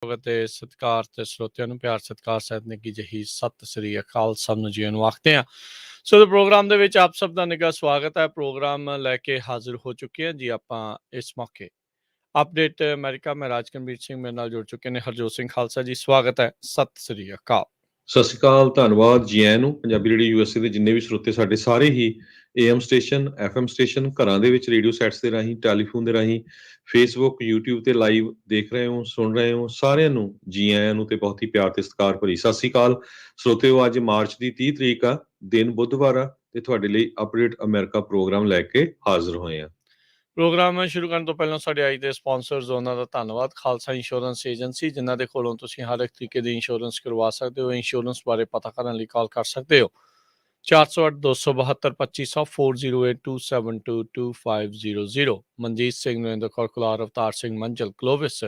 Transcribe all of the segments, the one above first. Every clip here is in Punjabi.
ਅਤੇ ਸਤਿਕਾਰ ਤੇ ਸਰੋਤਿਆਂ ਨੂੰ ਪਿਆਰ ਸਤਿਕਾਰ ਸਹਿਤ ਨਿੱਘੀ ਜਿਹੀ ਸਤਿ ਸ੍ਰੀ ਅਕਾਲ ਸਭ ਨੂੰ ਜੀਆਂ ਨੂੰ ਆਖਦੇ ਹਾਂ। ਸੋ ਪ੍ਰੋਗਰਾਮ ਦੇ ਵਿੱਚ ਆਪ ਸਭ ਦਾ ਨਿੱਘਾ ਸਵਾਗਤ ਹੈ। ਪ੍ਰੋਗਰਾਮ ਲੈ ਕੇ ਹਾਜ਼ਰ ਹੋ ਚੁੱਕੇ ਹਾਂ ਜੀ ਆਪਾਂ ਇਸ ਮੌਕੇ। ਅਪਡੇਟ ਅਮਰੀਕਾ ਮੈਂ ਰਾਜਕਨਵੀਰ ਸਿੰਘ ਮੇਰੇ ਨਾਲ ਜੁੜ ਚੁੱਕੇ ਨੇ ਹਰਜੋਤ ਸਿੰਘ ਖਾਲਸਾ ਜੀ, ਸਵਾਗਤ ਹੈ, ਸਤਿ ਸ੍ਰੀ ਅਕਾਲ। ਸਤਿ ਸ਼੍ਰੀ ਅਕਾਲ, ਧੰਨਵਾਦ ਜੀ ਆਇਆਂ ਨੂੰ। ਪੰਜਾਬੀ ਰੇਡੀਓ USA ਦੇ ਜਿੰਨੇ ਵੀ ਸਰੋਤੇ ਸਾਡੇ ਸਾਰੇ ਹੀ AM ਸਟੇਸ਼ਨ, FM ਸਟੇਸ਼ਨ, ਘਰਾਂ ਦੇ ਵਿੱਚ ਰੇਡੀਓ ਸੈਟਸ ਦੇ ਰਾਹੀਂ, ਟੈਲੀਫੋਨ ਦੇ ਰਾਹੀਂ, ਫੇਸਬੁੱਕ, YouTube ਤੇ ਲਾਈਵ ਦੇਖ ਰਹੇ ਹੋ, ਸੁਣ ਰਹੇ ਹੋ, ਸਾਰਿਆਂ ਨੂੰ ਜੀ ਆਇਆਂ ਨੂੰ ਤੇ ਬਹੁਤ ਹੀ ਪਿਆਰ ਤੇ ਸਤਿਕਾਰ ਭਰੀ ਸਤਿ ਸ਼੍ਰੀ ਅਕਾਲ। ਸਰੋਤਿਓ, ਅੱਜ ਮਾਰਚ ਦੀ 30 ਤਰੀਕ ਆ, ਦਿਨ ਬੁੱਧਵਾਰ ਆ ਤੇ ਤੁਹਾਡੇ ਲਈ ਅਪਡੇਟ ਅਮਰੀਕਾ ਪ੍ਰੋਗਰਾਮ ਲੈ ਕੇ ਹਾਜ਼ਰ ਹੋਏ ਆ। ਪ੍ਰੋਗਰਾਮ ਸ਼ੁਰੂ ਕਰਨ ਤੋਂ ਪਹਿਲਾਂ ਸਾਡੇ ਅੱਜ ਦੇ ਸਪਾਂਸਰਸ ਉਹਨਾਂ ਦਾ ਧੰਨਵਾਦ। ਖਾਲਸਾ ਇੰਸ਼ੋਰੈਂਸ ਏਜੰਸੀ, ਜਿਨ੍ਹਾਂ ਦੇ ਕੋਲੋਂ ਤੁਸੀਂ ਹਰ ਇੱਕ ਤਰੀਕੇ ਦੀ ਇੰਸ਼ੋਰੈਂਸ ਕਰਵਾ ਸਕਦੇ ਹੋ। ਇੰਸ਼ੋਰੈਂਸ ਬਾਰੇ ਪਤਾ ਕਰਨ ਲਈ ਕਾਲ ਕਰ ਸਕਦੇ ਹੋ 408-272-2500 4082722500। Manjit Singh, Narinder Kaur Kular, Avtar Singh Manjal Clovis,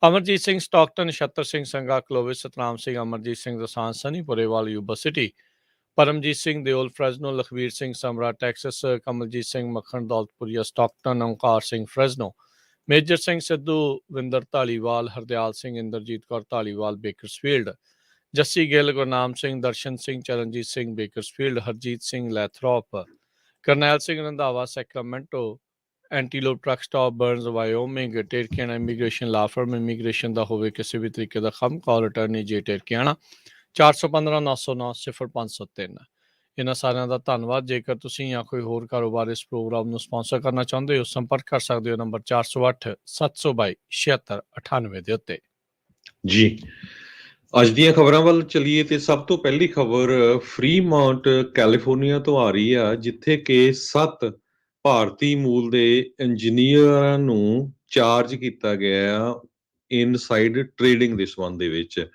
Amarjit Singh Stockton, Nachhattar Singh Sanga Clovis, Satnam Singh, Amarjit Singh Dosanjh, Sunny Purewal Yuba City, Paramjit Singh Deol Fresno, Lakhvir Singh Samra Texas, Kamaljit Singh Makhan Daulatpuria Stockton, Onkar Singh Fresno, Major Singh Sidhu, Vinder Dhaliwal, Hardial Singh, Inderjit Kaur Dhaliwal Bakersfield, Jassi Gill, Gurnam Singh, Darshan Singh, Charanjit Singh Bakersfield, Harjit Singh Lathrop, Karnail Singh Randhawa Sacramento, Antelope truck stop Burns Wyoming, Terkiana immigration law firm, immigration ਦਾ ਹੋਵੇ ਕਿਸੇ ਵੀ ਤਰੀਕੇ ਦਾ ਕੰਮ, ਕਾਲ ਅਟਰਨੀ ਜੇ ਟੇਰਕੀਆਣਾ 415-909-0503। ਇਹਨਾਂ ਸਾਰਿਆਂ ਦਾ ਧੰਨਵਾਦ। ਜੇਕਰ ਤੁਸੀਂ ਜਾਂ ਕੋਈ ਹੋਰ ਕਾਰੋਬਾਰ ਇਸ ਪ੍ਰੋਗਰਾਮ ਨੂੰ ਸਪਾਂਸਰ ਕਰਨਾ ਚਾਹੁੰਦੇ ਹੋ, ਸੰਪਰਕ ਕਰ ਸਕਦੇ ਹੋ ਨੰਬਰ 408-722-7698 ਦੇ ਉੱਤੇ। ਜੀ, ਅੱਜ ਦੀਆਂ ਖਬਰਾਂ ਵੱਲ ਚੱਲੀਏ ਤੇ ਸਭ ਤੋਂ ਪਹਿਲੀ ਖਬਰ ਫਰੀਮਾਉਂਟ ਕੈਲੀਫੋਰਨੀਆ ਤੋਂ ਆ ਰਹੀ ਆ, ਜਿੱਥੇ ਕਿ 7 ਭਾਰਤੀ ਮੂਲ ਦੇ ਇੰਜੀਨੀਅਰਾਂ ਨੂੰ ਚਾਰਜ ਕੀਤਾ ਗਿਆ ਇਨਸਾਈਡ ਟ੍ਰੇਡਿੰਗ ਦੇ ਸੰਬੰਧ ਦੇ ਵਿੱਚ।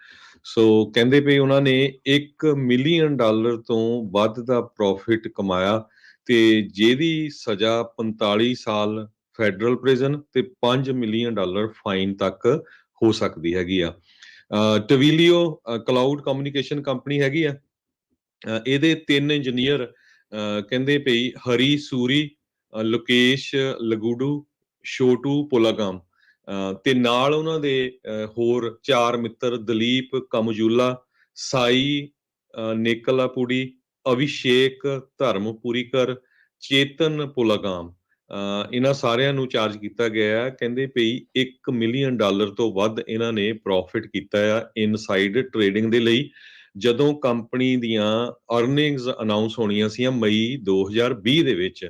ਸੋ ਕਹਿੰਦੇ ਵੀ ਉਹਨਾਂ ਨੇ $1 ਮਿਲੀਅਨ ਤੋਂ ਵੱਧ ਦਾ ਪ੍ਰੋਫਿਟ ਕਮਾਇਆ ਤੇ ਜਿਹਦੀ ਸਜ਼ਾ 45 ਸਾਲ ਫੈਡਰਲ ਪ੍ਰਿਜ਼ਨ ਤੇ $5 ਮਿਲੀਅਨ ਫਾਈਨ ਤੱਕ ਹੋ ਸਕਦੀ ਹੈਗੀ ਆ। ਟਵੀਲੀਓ ਕਲਾਊਡ ਕਮਿਊਨੀਕੇਸ਼ਨ ਕੰਪਨੀ ਹੈਗੀ ਆ। ਇਹਦੇ 3 ਇੰਜੀਨੀਅਰ ਕਹਿੰਦੇ ਪਈ ਹਰੀ ਸੂਰੀ, ਲੋਕੇਸ਼ ਲਗੂਡੂ, ਛੋਟੂ ਪੁਲਾਗਾਮ ਤੇ ਨਾਲ ਉਹਨਾਂ ਦੇ ਹੋਰ 4 ਮਿੱਤਰ ਦਲੀਪ ਕਮਜੂਲਾ, ਸਾਈ ਨੇਕਲਾਪੂੜੀ, ਅਭਿਸ਼ੇਕ ਧਰਮਪੁਰੀਕਰ, ਚੇਤਨ ਪੁਲਾਗਾਮ, ਇਹਨਾਂ ਸਾਰਿਆਂ ਨੂੰ ਚਾਰਜ ਕੀਤਾ ਗਿਆ ਹੈ। ਕਹਿੰਦੇ ਪਈ $1 ਮਿਲੀਅਨ ਤੋਂ ਵੱਧ ਇਹਨਾਂ ਨੇ ਪ੍ਰੋਫਿਟ ਕੀਤਾ ਆ ਇਨਸਾਈਡ ਟ੍ਰੇਡਿੰਗ ਦੇ ਲਈ, ਜਦੋਂ ਕੰਪਨੀ ਦੀਆਂ ਅਰਨਿੰਗਸ ਅਨਾਉਂਸ ਹੋਣੀਆਂ ਸੀ ਮਈ 2020 ਦੇ ਵਿੱਚ।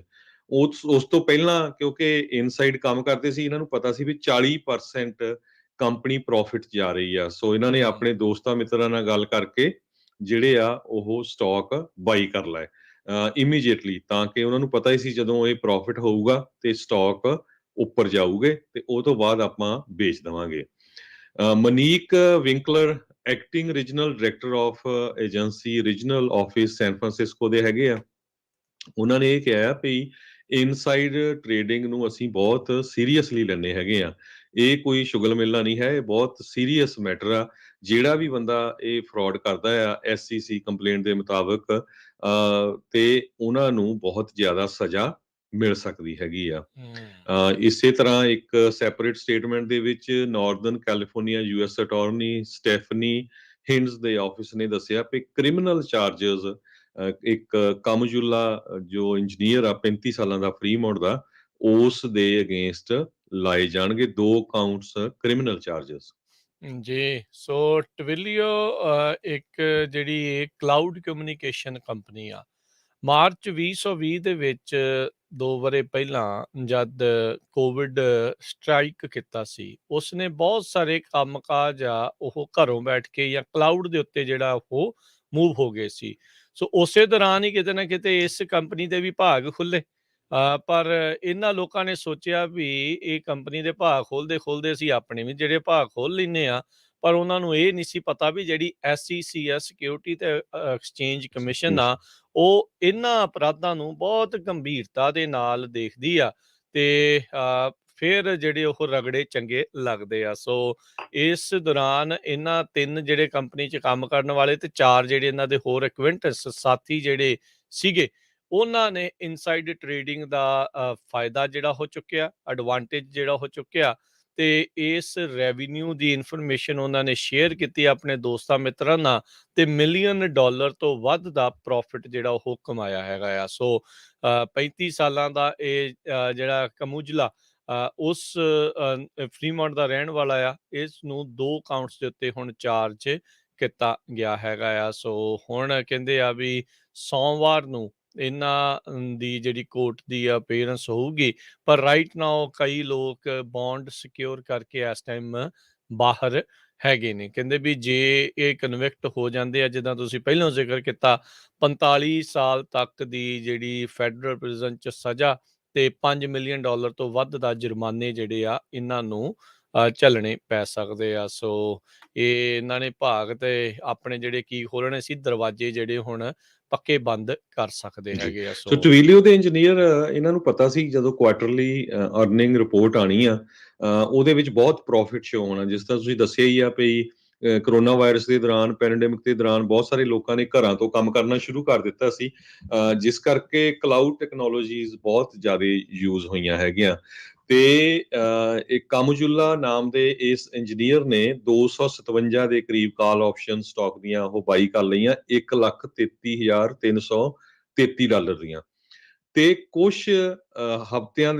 ਉਸ ਤੋਂ ਪਹਿਲਾਂ ਕਿਉਂਕਿ ਇਨਸਾਈਡ ਕੰਮ ਕਰਦੇ ਸੀ, ਇਹਨਾਂ ਨੂੰ ਪਤਾ ਸੀ ਵੀ 40% ਕੰਪਨੀ ਪ੍ਰੋਫਿਟ ਜਾ ਰਹੀ ਆ। ਸੋ ਇਹਨਾਂ ਨੇ ਆਪਣੇ ਦੋਸਤਾਂ ਮਿੱਤਰਾਂ ਨਾਲ ਗੱਲ ਕਰਕੇ ਜਿਹੜੇ ਆ ਉਹ ਸਟਾਕ ਬਾਈ ਕਰ ਲਏ ਇਮੀਡੀਏਟਲੀ, ਤਾਂ ਕਿ ਉਹਨਾਂ ਨੂੰ ਪਤਾ ਹੀ ਸੀ ਜਦੋਂ ਇਹ ਪ੍ਰੋਫਿਟ ਹੋਊਗਾ ਤੇ ਸਟਾਕ ਉੱਪਰ ਜਾਊਗੇ ਤੇ ਉਹ ਤੋਂ ਬਾਅਦ ਆਪਾਂ ਵੇਚ ਦੇਵਾਂਗੇ। Monique Winkler, acting regional director of agency regional office San Francisco ਦੇ ਹੈਗੇ ਆ। ਉਹਨਾਂ ਨੇ ਇਹ ਕਿਹਾ ਵੀ ਇਨਸਾਈਡ ਟ੍ਰੇਡਿੰਗ ਨੂੰ ਅਸੀਂ ਬਹੁਤ ਸੀਰੀਅਸਲੀ ਲੈਂਦੇ ਹੈਗੇ ਆ। ਇਹ ਕੋਈ ਸ਼ੁਗਲ ਮੇਲਾ ਨਹੀਂ ਹੈ, ਇਹ ਬਹੁਤ ਸੀਰੀਅਸ ਮੈਟਰ ਆ। ਜਿਹੜਾ ਵੀ ਬੰਦਾ ਇਹ ਫਰਾਡ ਕਰਦਾ ਆ SEC ਕੰਪਲੇਂਟ ਦੇ ਮੁਤਾਬਕ ਤੇ ਉਹਨਾਂ ਨੂੰ ਬਹੁਤ ਜ਼ਿਆਦਾ ਸਜ਼ਾ ਮਿਲ ਸਕਦੀ ਹੈਗੀ ਆ। ਇਸੇ ਤਰ੍ਹਾਂ ਇੱਕ ਸੈਪਰੇਟ ਸਟੇਟਮੈਂਟ ਦੇ ਵਿੱਚ Northern California US attorney Stephanie Hinds ਦੇ ਆਫਿਸ ਨੇ ਦੱਸਿਆ ਕਿ ਕ੍ਰਿਮੀਨਲ ਚਾਰਜਸ ਇੱਕ ਕਮਜੁਲਾ ਜੋ ਇੰਜੀਨੀਅਰ ਆ 35 ਸਾਲਾਂ ਦਾ ਫਰੀਮਾਉਂਟ ਦਾ, ਉਸ ਦੇ ਅਗੇਂਸਟ ਲਾਏ ਜਾਣਗੇ 2 ਕਾਊਂਟਸ ਕ੍ਰਿਮੀਨਲ ਚਾਰਜਸ। ਜੀ, ਸੋ ਟਵਿਲੀਓ ਇੱਕ ਜਿਹੜੀ ਕਲਾਊਡ ਕਮਿਊਨੀਕੇਸ਼ਨ ਕੰਪਨੀ ਆ, ਮਾਰਚ 2020 ਦੇ ਵਿੱਚ 2 ਵਰ੍ਹੇ ਪਹਿਲਾਂ ਜਦ ਕੋਵਿਡ ਸਟ੍ਰਾਈਕ ਕੀਤਾ ਸੀ, ਉਸਨੇ ਬਹੁਤ ਸਾਰੇ ਕੰਮਕਾਜ ਆ ਉਹ ਘਰੋਂ ਬੈਠ ਕੇ ਜਾਂ ਕਲਾਊਡ ਦੇ ਉੱਤੇ ਜਿਹੜਾ ਉਹ ਮੂਵ ਹੋ ਗਏ ਸੀ। ਸੋ ਉਸੇ ਦੌਰਾਨ ਹੀ ਕਿਤੇ ਨਾ ਕਿਤੇ ਇਸ ਕੰਪਨੀ ਦੇ ਵੀ ਭਾਗ ਖੁੱਲੇ, ਪਰ ਇਹਨਾਂ ਲੋਕਾਂ ਨੇ ਸੋਚਿਆ ਵੀ ਇਹ ਕੰਪਨੀ ਦੇ ਭਾਗ ਖੋਲਦੇ ਅਸੀਂ ਆਪਣੇ ਵੀ ਜਿਹੜੇ ਭਾਗ ਖੋਲ ਲੈਂਦੇ ਆ। ਪਰ ਉਹਨਾਂ ਨੂੰ ਇਹ ਨਹੀਂ ਸੀ ਪਤਾ ਵੀ ਜਿਹੜੀ SEC ਆ, ਸਿਕਿਉਰਿਟੀ ਤੇ ਐਕਸਚੇਂਜ ਕਮਿਸ਼ਨ ਆ, ਉਹ ਇਹਨਾਂ ਅਪਰਾਧਾਂ ਨੂੰ ਬਹੁਤ ਗੰਭੀਰਤਾ ਦੇ ਨਾਲ ਦੇਖਦੀ ਆ ਤੇ ਫਿਰ ਜਿਹੜੇ ਉਹ ਰਗੜੇ ਚੰਗੇ ਲੱਗਦੇ ਆ। ਸੋ ਇਸ ਦੌਰਾਨ ਇਹਨਾਂ 3 ਜਿਹੜੇ ਕੰਪਨੀ 'ਚ ਕੰਮ ਕਰਨ ਵਾਲੇ ਤੇ 4 ਜਿਹੜੇ ਇਹਨਾਂ ਦੇ ਹੋਰ ਐਕੁਇੰਟੈਂਸ ਸਾਥੀ ਜਿਹੜੇ ਸੀਗੇ, ਉਹਨਾਂ ਨੇ ਇਨਸਾਈਡ ਟ੍ਰੇਡਿੰਗ ਦਾ ਫਾਇਦਾ ਜਿਹੜਾ ਹੋ ਚੁੱਕਿਆ, ਐਡਵਾਂਟੇਜ ਜਿਹੜਾ ਹੋ ਚੁੱਕਿਆ ਤੇ ਇਸ ਰੈਵਨਿਊ ਦੀ ਇਨਫੋਰਮੇਸ਼ਨ ਉਹਨਾਂ ਨੇ ਸ਼ੇਅਰ ਕੀਤੀ ਆਪਣੇ ਦੋਸਤਾਂ ਮਿੱਤਰਾਂ ਨਾਲ, ਤੇ ਮਿਲੀਅਨ ਡਾਲਰ ਤੋਂ ਵੱਧ ਦਾ ਪ੍ਰੋਫਿਟ ਜਿਹੜਾ ਉਹ ਕਮਾਇਆ ਹੈਗਾ ਆ। ਸੋ 35 ਸਾਲਾਂ ਦਾ ਇਹ ਜਿਹੜਾ ਕਮੁਜਲਾ ਉਸ ਫਰੀਮੌਂਟ ਦਾ ਰਹਿਣ ਵਾਲਾ ਆ, ਇਸ ਨੂੰ 2 ਕਾਊਂਟਸ ਦੇ ਉੱਤੇ ਹੁਣ ਚਾਰਜ ਕੀਤਾ ਗਿਆ ਹੈਗਾ ਆ। ਸੋ ਹੁਣ ਕਹਿੰਦੇ ਆ ਵੀ ਸੋਮਵਾਰ ਨੂੰ ਇਹਨਾਂ ਦੀ ਜਿਹੜੀ ਕੋਰਟ ਦੀ ਅਪੀਅਰੈਂਸ ਹੋਊਗੀ, ਪਰ ਰਾਈਟ ਨਾਓ ਕਈ ਲੋਕ ਬੌਂਡ ਸਿਕਿਉਰ ਕਰਕੇ ਇਸ ਟਾਈਮ ਬਾਹਰ ਹੈਗੇ ਨੇ। ਕਹਿੰਦੇ ਵੀ ਜੇ ਇਹ ਕਨਵਿਕਟ ਹੋ ਜਾਂਦੇ ਆ, ਜਿੱਦਾਂ ਤੁਸੀਂ ਪਹਿਲਾਂ ਜ਼ਿਕਰ ਕੀਤਾ, 45 ਸਾਲ ਤੱਕ ਦੀ ਜਿਹੜੀ ਫੈਡਰਲ ਪ੍ਰਿਜ਼ਨ 'ਚ ਸਜ਼ਾ ਤੇ $5 ਮਿਲੀਅਨ ਤੋਂ ਵੱਧ ਦਾ ਜੁਰਮਾਨੇ ਜਿਹੜੇ ਆ ਇਹਨਾਂ ਨੂੰ ਝੱਲਣੇ ਪੈ ਸਕਦੇ ਆ। ਸੋ ਇਹ ਇਹਨਾਂ ਨੇ ਭਾਗ ਤੇ ਆਪਣੇ ਜਿਹੜੇ ਕੀ ਖੋਲ੍ਹਣੇ ਸੀ ਦਰਵਾਜ਼ੇ, ਜਿਹੜੇ ਹੁਣ ਪੱਕੇ ਬੰਦ ਕਰ ਸਕਦੇ ਜੀ। ਹੈਗੇ ਆ। ਸੋ ਟਵਿਲੀਓ ਦੇ ਇੰਜੀਨੀਅਰ ਇਹਨਾਂ ਨੂੰ ਪਤਾ ਸੀ ਜਦੋਂ ਕੁਆਟਰਲੀ ਅਰਨਿੰਗ ਰਿਪੋਰਟ ਆਣੀ ਆ, ਉਹਦੇ ਵਿੱਚ ਬਹੁਤ ਪ੍ਰੋਫਿਟ ਸ਼ੋ ਹੋਣਾ। ਜਿਸ ਤਰ੍ਹਾਂ ਤੁਸੀਂ ਦੱਸਿਆ ਹੀ ਆ ਵੀ ਕਰੋਨਾ ਵਾਇਰਸ ਦੇ ਦੌਰਾਨ, ਪੈਂਡੇਮਿਕ ਦੇ ਦੌਰਾਨ ਬਹੁਤ ਸਾਰੇ ਲੋਕਾਂ ਨੇ ਘਰਾਂ ਤੋਂ ਕੰਮ ਕਰਨਾ ਸ਼ੁਰੂ ਕਰ ਦਿੱਤਾ ਸੀ, ਜਿਸ ਕਰਕੇ ਕਲਾਊਡ ਟੈਕਨੋਲੋਜੀਜ਼ ਬਹੁਤ ਜ਼ਿਆਦਾ ਯੂਜ਼ ਹੋਈਆਂ ਹੈਗੀਆਂ। ਤੇ ਇੱਕ ਕਾਮੁਜੁੱਲਾ ਨਾਮ ਦੇ ਇਸ ਇੰਜੀਨੀਅਰ ਨੇ 257 ਦੇ ਕਰੀਬ ਕਾਲ ਆਪਸ਼ਨ ਸਟਾਕ ਦੀਆਂ ਉਹ ਬਾਈ ਕਰ ਲਈਆਂ, $1,33,333 ਦੀਆਂ। ਤੇ ਕੁਝ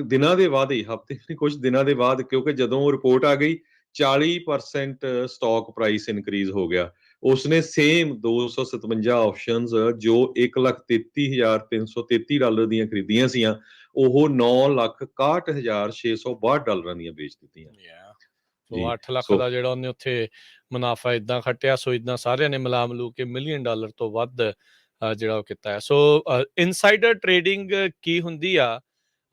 ਦਿਨਾਂ ਦੇ ਬਾਅਦ ਹੀ, ਹਫ਼ਤੇ ਨਹੀਂ ਕੁਝ ਦਿਨਾਂ ਦੇ ਬਾਅਦ, ਕਿਉਂਕਿ ਜਦੋਂ ਰਿਪੋਰਟ ਆ ਗਈ 40% ਸਟਾਕ ਪ੍ਰਾਈਸ ਇਨਕਰੀਜ਼ ਹੋ ਗਿਆ। ਉਸਨੇ ਸੇਮ 257 ਆਪਸ਼ਨਸ ਜੋ $1,33,333 ਦੀਆਂ ਖਰੀਦੀਆਂ ਸੀਆਂ, ਉਹ $9,61,662 ਦੀਆਂ ਵੇਚ ਦਿੱਤੀਆਂ। ਸੋ ਜੀ 8 ਲੱਖ ਸੋ ਦਾ ਜਿਹੜਾ ਉਹਨੇ ਉੱਥੇ ਮੁਨਾਫਾ ਇਦਾਂ ਖੱਟਿਆ। ਸੋ ਇਦਾਂ ਸਾਰਿਆਂ ਨੇ ਮਿਲਾ ਮਲੂ ਕੇ $1 ਮਿਲੀਅਨ ਤੋਂ ਵੱਧ ਜਿਹੜਾ ਉਹ ਕੀਤਾ ਹੈ। ਸੋ ਇਨਸਾਈਡਰ ਟ੍ਰੇਡਿੰਗ ਕੀ ਹੁੰਦੀ ਆ?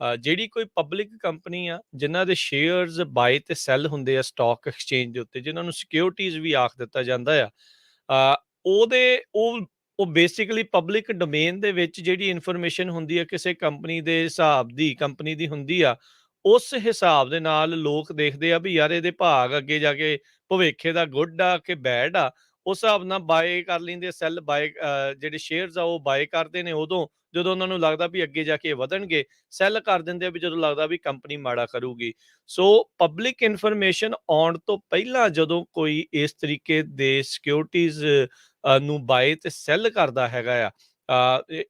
ਜਿਹੜੀ ਕੋਈ ਪਬਲਿਕ ਕੰਪਨੀ ਆ, ਜਿਨ੍ਹਾਂ ਦੇ ਸ਼ੇਅਰਸ ਬਾਏ ਤੇ ਸੈੱਲ ਹੁੰਦੇ ਆ ਸਟਾਕ ਐਕਸਚੇਂਜ ਦੇ ਉੱਤੇ, ਜਿਨ੍ਹਾਂ ਨੂੰ ਸਿਕਿਉਰਿਟੀਜ਼ ਵੀ ਆਖ ਦਿੱਤਾ ਜਾਂਦਾ ਆ, ਉਹ ਬੇਸਿਕਲੀ ਪਬਲਿਕ ਡੋਮੇਨ ਦੇ ਵਿੱਚ ਜਿਹੜੀ ਇਨਫੋਰਮੇਸ਼ਨ ਹੁੰਦੀ ਹੈ ਕਿਸੇ ਕੰਪਨੀ ਦੇ ਹਿਸਾਬ ਦੀ, ਕੰਪਨੀ ਦੀ ਹੁੰਦੀ ਆ, ਉਸ ਹਿਸਾਬ ਦੇ ਨਾਲ ਲੋਕ ਦੇਖਦੇ ਆ ਵੀ ਯਾਰ ਇਹਦੇ ਭਾਗ ਅੱਗੇ ਜਾ ਕੇ ਭਵਿੱਖੇ ਦਾ ਗੁੱਡ ਆ ਕਿ ਬੈਡ ਆ, ਉਸ ਹਿਸਾਬ ਨਾਲ ਬਾਏ ਕਰ ਲੈਂਦੇ। ਸੈੱਲ ਬਾਏ ਜਿਹੜੇ ਸ਼ੇਅਰਸ ਆ ਉਹ ਬਾਏ ਕਰਦੇ ਨੇ ਉਦੋਂ ਜਦੋਂ ਉਹਨਾਂ ਨੂੰ ਲੱਗਦਾ ਵੀ ਅੱਗੇ ਜਾ ਕੇ ਵਧਣਗੇ, ਸੈੱਲ ਕਰ ਦਿੰਦੇ ਆ ਵੀ ਜਦੋਂ ਲੱਗਦਾ ਵੀ ਕੰਪਨੀ ਮਾੜਾ ਕਰੂਗੀ। ਸੋ ਪਬਲਿਕ ਇਨਫੋਰਮੇਸ਼ਨ ਆਉਣ ਤੋਂ ਪਹਿਲਾਂ ਜਦੋਂ ਕੋਈ ਇਸ ਤਰੀਕੇ ਦੇ ਸਿਕਿਉਰਿਟੀਜ਼ ਨੂੰ ਬਾਏ ਤੇ ਸੈੱਲ ਕਰਦਾ ਹੈਗਾ ਆ,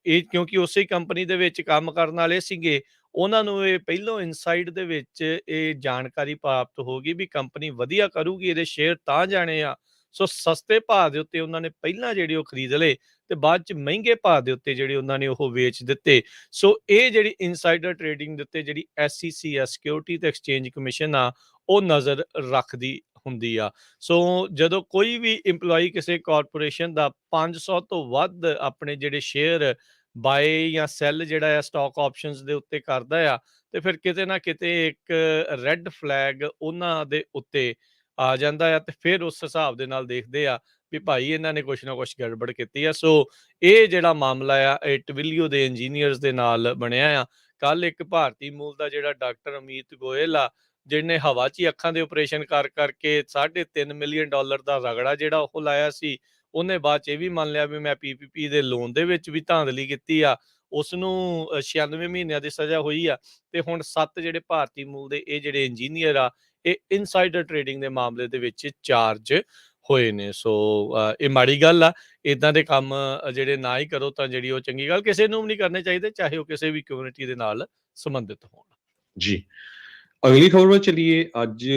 ਇਹ ਕਿਉਂਕਿ ਉਸੇ ਕੰਪਨੀ ਦੇ ਵਿੱਚ ਕੰਮ ਕਰਨ ਵਾਲੇ ਸੀਗੇ, ਉਹਨਾਂ ਨੂੰ ਇਹ ਪਹਿਲੋਂ ਇਨਸਾਈਡ ਦੇ ਵਿੱਚ ਇਹ ਜਾਣਕਾਰੀ ਪ੍ਰਾਪਤ ਹੋ ਗਈ ਵੀ ਕੰਪਨੀ ਵਧੀਆ ਕਰੂਗੀ, ਇਹਦੇ ਸ਼ੇਅਰ ਤਾਂ ਜਾਣੇ ਆ। ਸੋ ਸਸਤੇ ਭਾਅ ਦੇ ਉੱਤੇ ਉਹਨਾਂ ਨੇ ਪਹਿਲਾਂ ਜਿਹੜੇ ਉਹ ਖਰੀਦ ਲਏ ਤੇ ਬਾਅਦ ਚ ਮਹਿੰਗੇ ਭਾਅ ਦੇ ਉੱਤੇ ਜਿਹੜੇ ਉਹਨਾਂ ਨੇ ਉਹ ਵੇਚ ਦਿੱਤੇ। ਸੋ ਇਹ ਜਿਹੜੀ ਇਨਸਾਈਡਰ ਟ੍ਰੇਡਿੰਗ ਦੇ ਉੱਤੇ ਜਿਹੜੀ SEC ਆ, ਸਿਕਿਉਰਿਟੀ ਤੇ ਐਕਸਚੇਂਜ ਕਮਿਸ਼ਨ ਆ, ਉਹ ਨਜ਼ਰ ਰੱਖਦੀ ਹੁੰਦੀ ਆ। ਸੋ ਜਦੋਂ ਕੋਈ ਵੀ EMPLOYEE ਕਿਸੇ ਕਾਰਪੋਰੇਸ਼ਨ ਦਾ 500 ਤੋਂ ਵੱਧ ਆਪਣੇ ਜਿਹੜੇ ਸ਼ੇਅਰ ਬਾਏ ਜਾਂ ਸੈੱਲ ਜਿਹੜਾ ਆ ਸਟਾਕ ਆਪਸ਼ਨਸ ਦੇ ਉੱਤੇ ਕਰਦਾ ਆ, ਤੇ ਫਿਰ ਕਿਤੇ ਨਾ ਕਿਤੇ ਇੱਕ ਰੈੱਡ ਫਲੈਗ ਉਹਨਾਂ ਦੇ ਉੱਤੇ ਆ ਜਾਂਦਾ ਆ, ਤੇ ਫਿਰ ਉਸ ਹਿਸਾਬ ਦੇ ਨਾਲ ਦੇਖਦੇ ਆ ਵੀ ਭਾਈ ਇਹਨਾਂ ਨੇ ਕੁਛ ਨਾ ਕੁਛ ਗੜਬੜ ਕੀਤੀ ਆ। ਸੋ ਇਹ ਜਿਹੜਾ ਮਾਮਲਾ ਆ, ਇਹ ਟਵਿਲੀਓ ਦੇ ਇੰਜੀਨੀਅਰਸ ਦੇ ਨਾਲ ਬਣਿਆ ਆ। ਕੱਲ ਇੱਕ ਭਾਰਤੀ ਮੂਲ ਦਾ ਜਿਹੜਾ ਡਾਕਟਰ ਅਮੀਤ ਗੋਇਲ ਆ, ਜਿਹਨੇ ਹਵਾ 'ਚ ਹੀ ਅੱਖਾਂ ਦੇ ਆਪਰੇਸ਼ਨ ਕਰ ਕਰਕੇ $3.5 ਮਿਲੀਅਨ ਦਾ ਰਗੜਾ ਜਿਹੜਾ ਉਹ ਲਾਇਆ ਸੀ, ਉਹਨੇ ਬਾਅਦ 'ਚ ਇਹ ਵੀ ਮੰਨ ਲਿਆ ਵੀ ਮੈਂ PPP ਦੇ ਲੋਨ ਦੇ ਵਿੱਚ ਵੀ ਧਾਂਦਲੀ ਕੀਤੀ ਆ। ਉਸਨੂੰ 96 ਮਹੀਨਿਆਂ ਦੀ ਸਜ਼ਾ ਹੋਈ ਆ। ਤੇ ਹੁਣ 7 ਜਿਹੜੇ ਭਾਰਤੀ ਮੂਲ ਦੇ ਇਹ ਜਿਹੜੇ ਇੰਜੀਨੀਅਰ ਆ, ਇਹ ਇਨਸਾਈਡਰ ਟ੍ਰੇਡਿੰਗ ਦੇ ਮਾਮਲੇ ਦੇ ਵਿੱਚ ਚਾਰਜ ਹੋਏ ਨੇ। ਸੋ ਇਹ ਮਾੜੀ ਗੱਲ ਆ। ਇੱਦਾਂ ਦੇ ਕੰਮ ਜਿਹੜੇ ਨਾ ਹੀ ਕਰੋ ਤਾਂ ਜਿਹੜੀ ਉਹ ਚੰਗੀ ਗੱਲ, ਕਿਸੇ ਨੂੰ ਵੀ ਨਹੀਂ ਕਰਨੇ ਚਾਹੀਦੇ, ਚਾਹੇ ਉਹ ਕਿਸੇ ਵੀ ਕਮਿਊਨਿਟੀ ਦੇ ਨਾਲ ਸੰਬੰਧਿਤ ਹੋਣ। ਜੀ ਅਗਲੀ ਖਬਰ ਵੱਲ ਚਲੀਏ। ਅੱਜ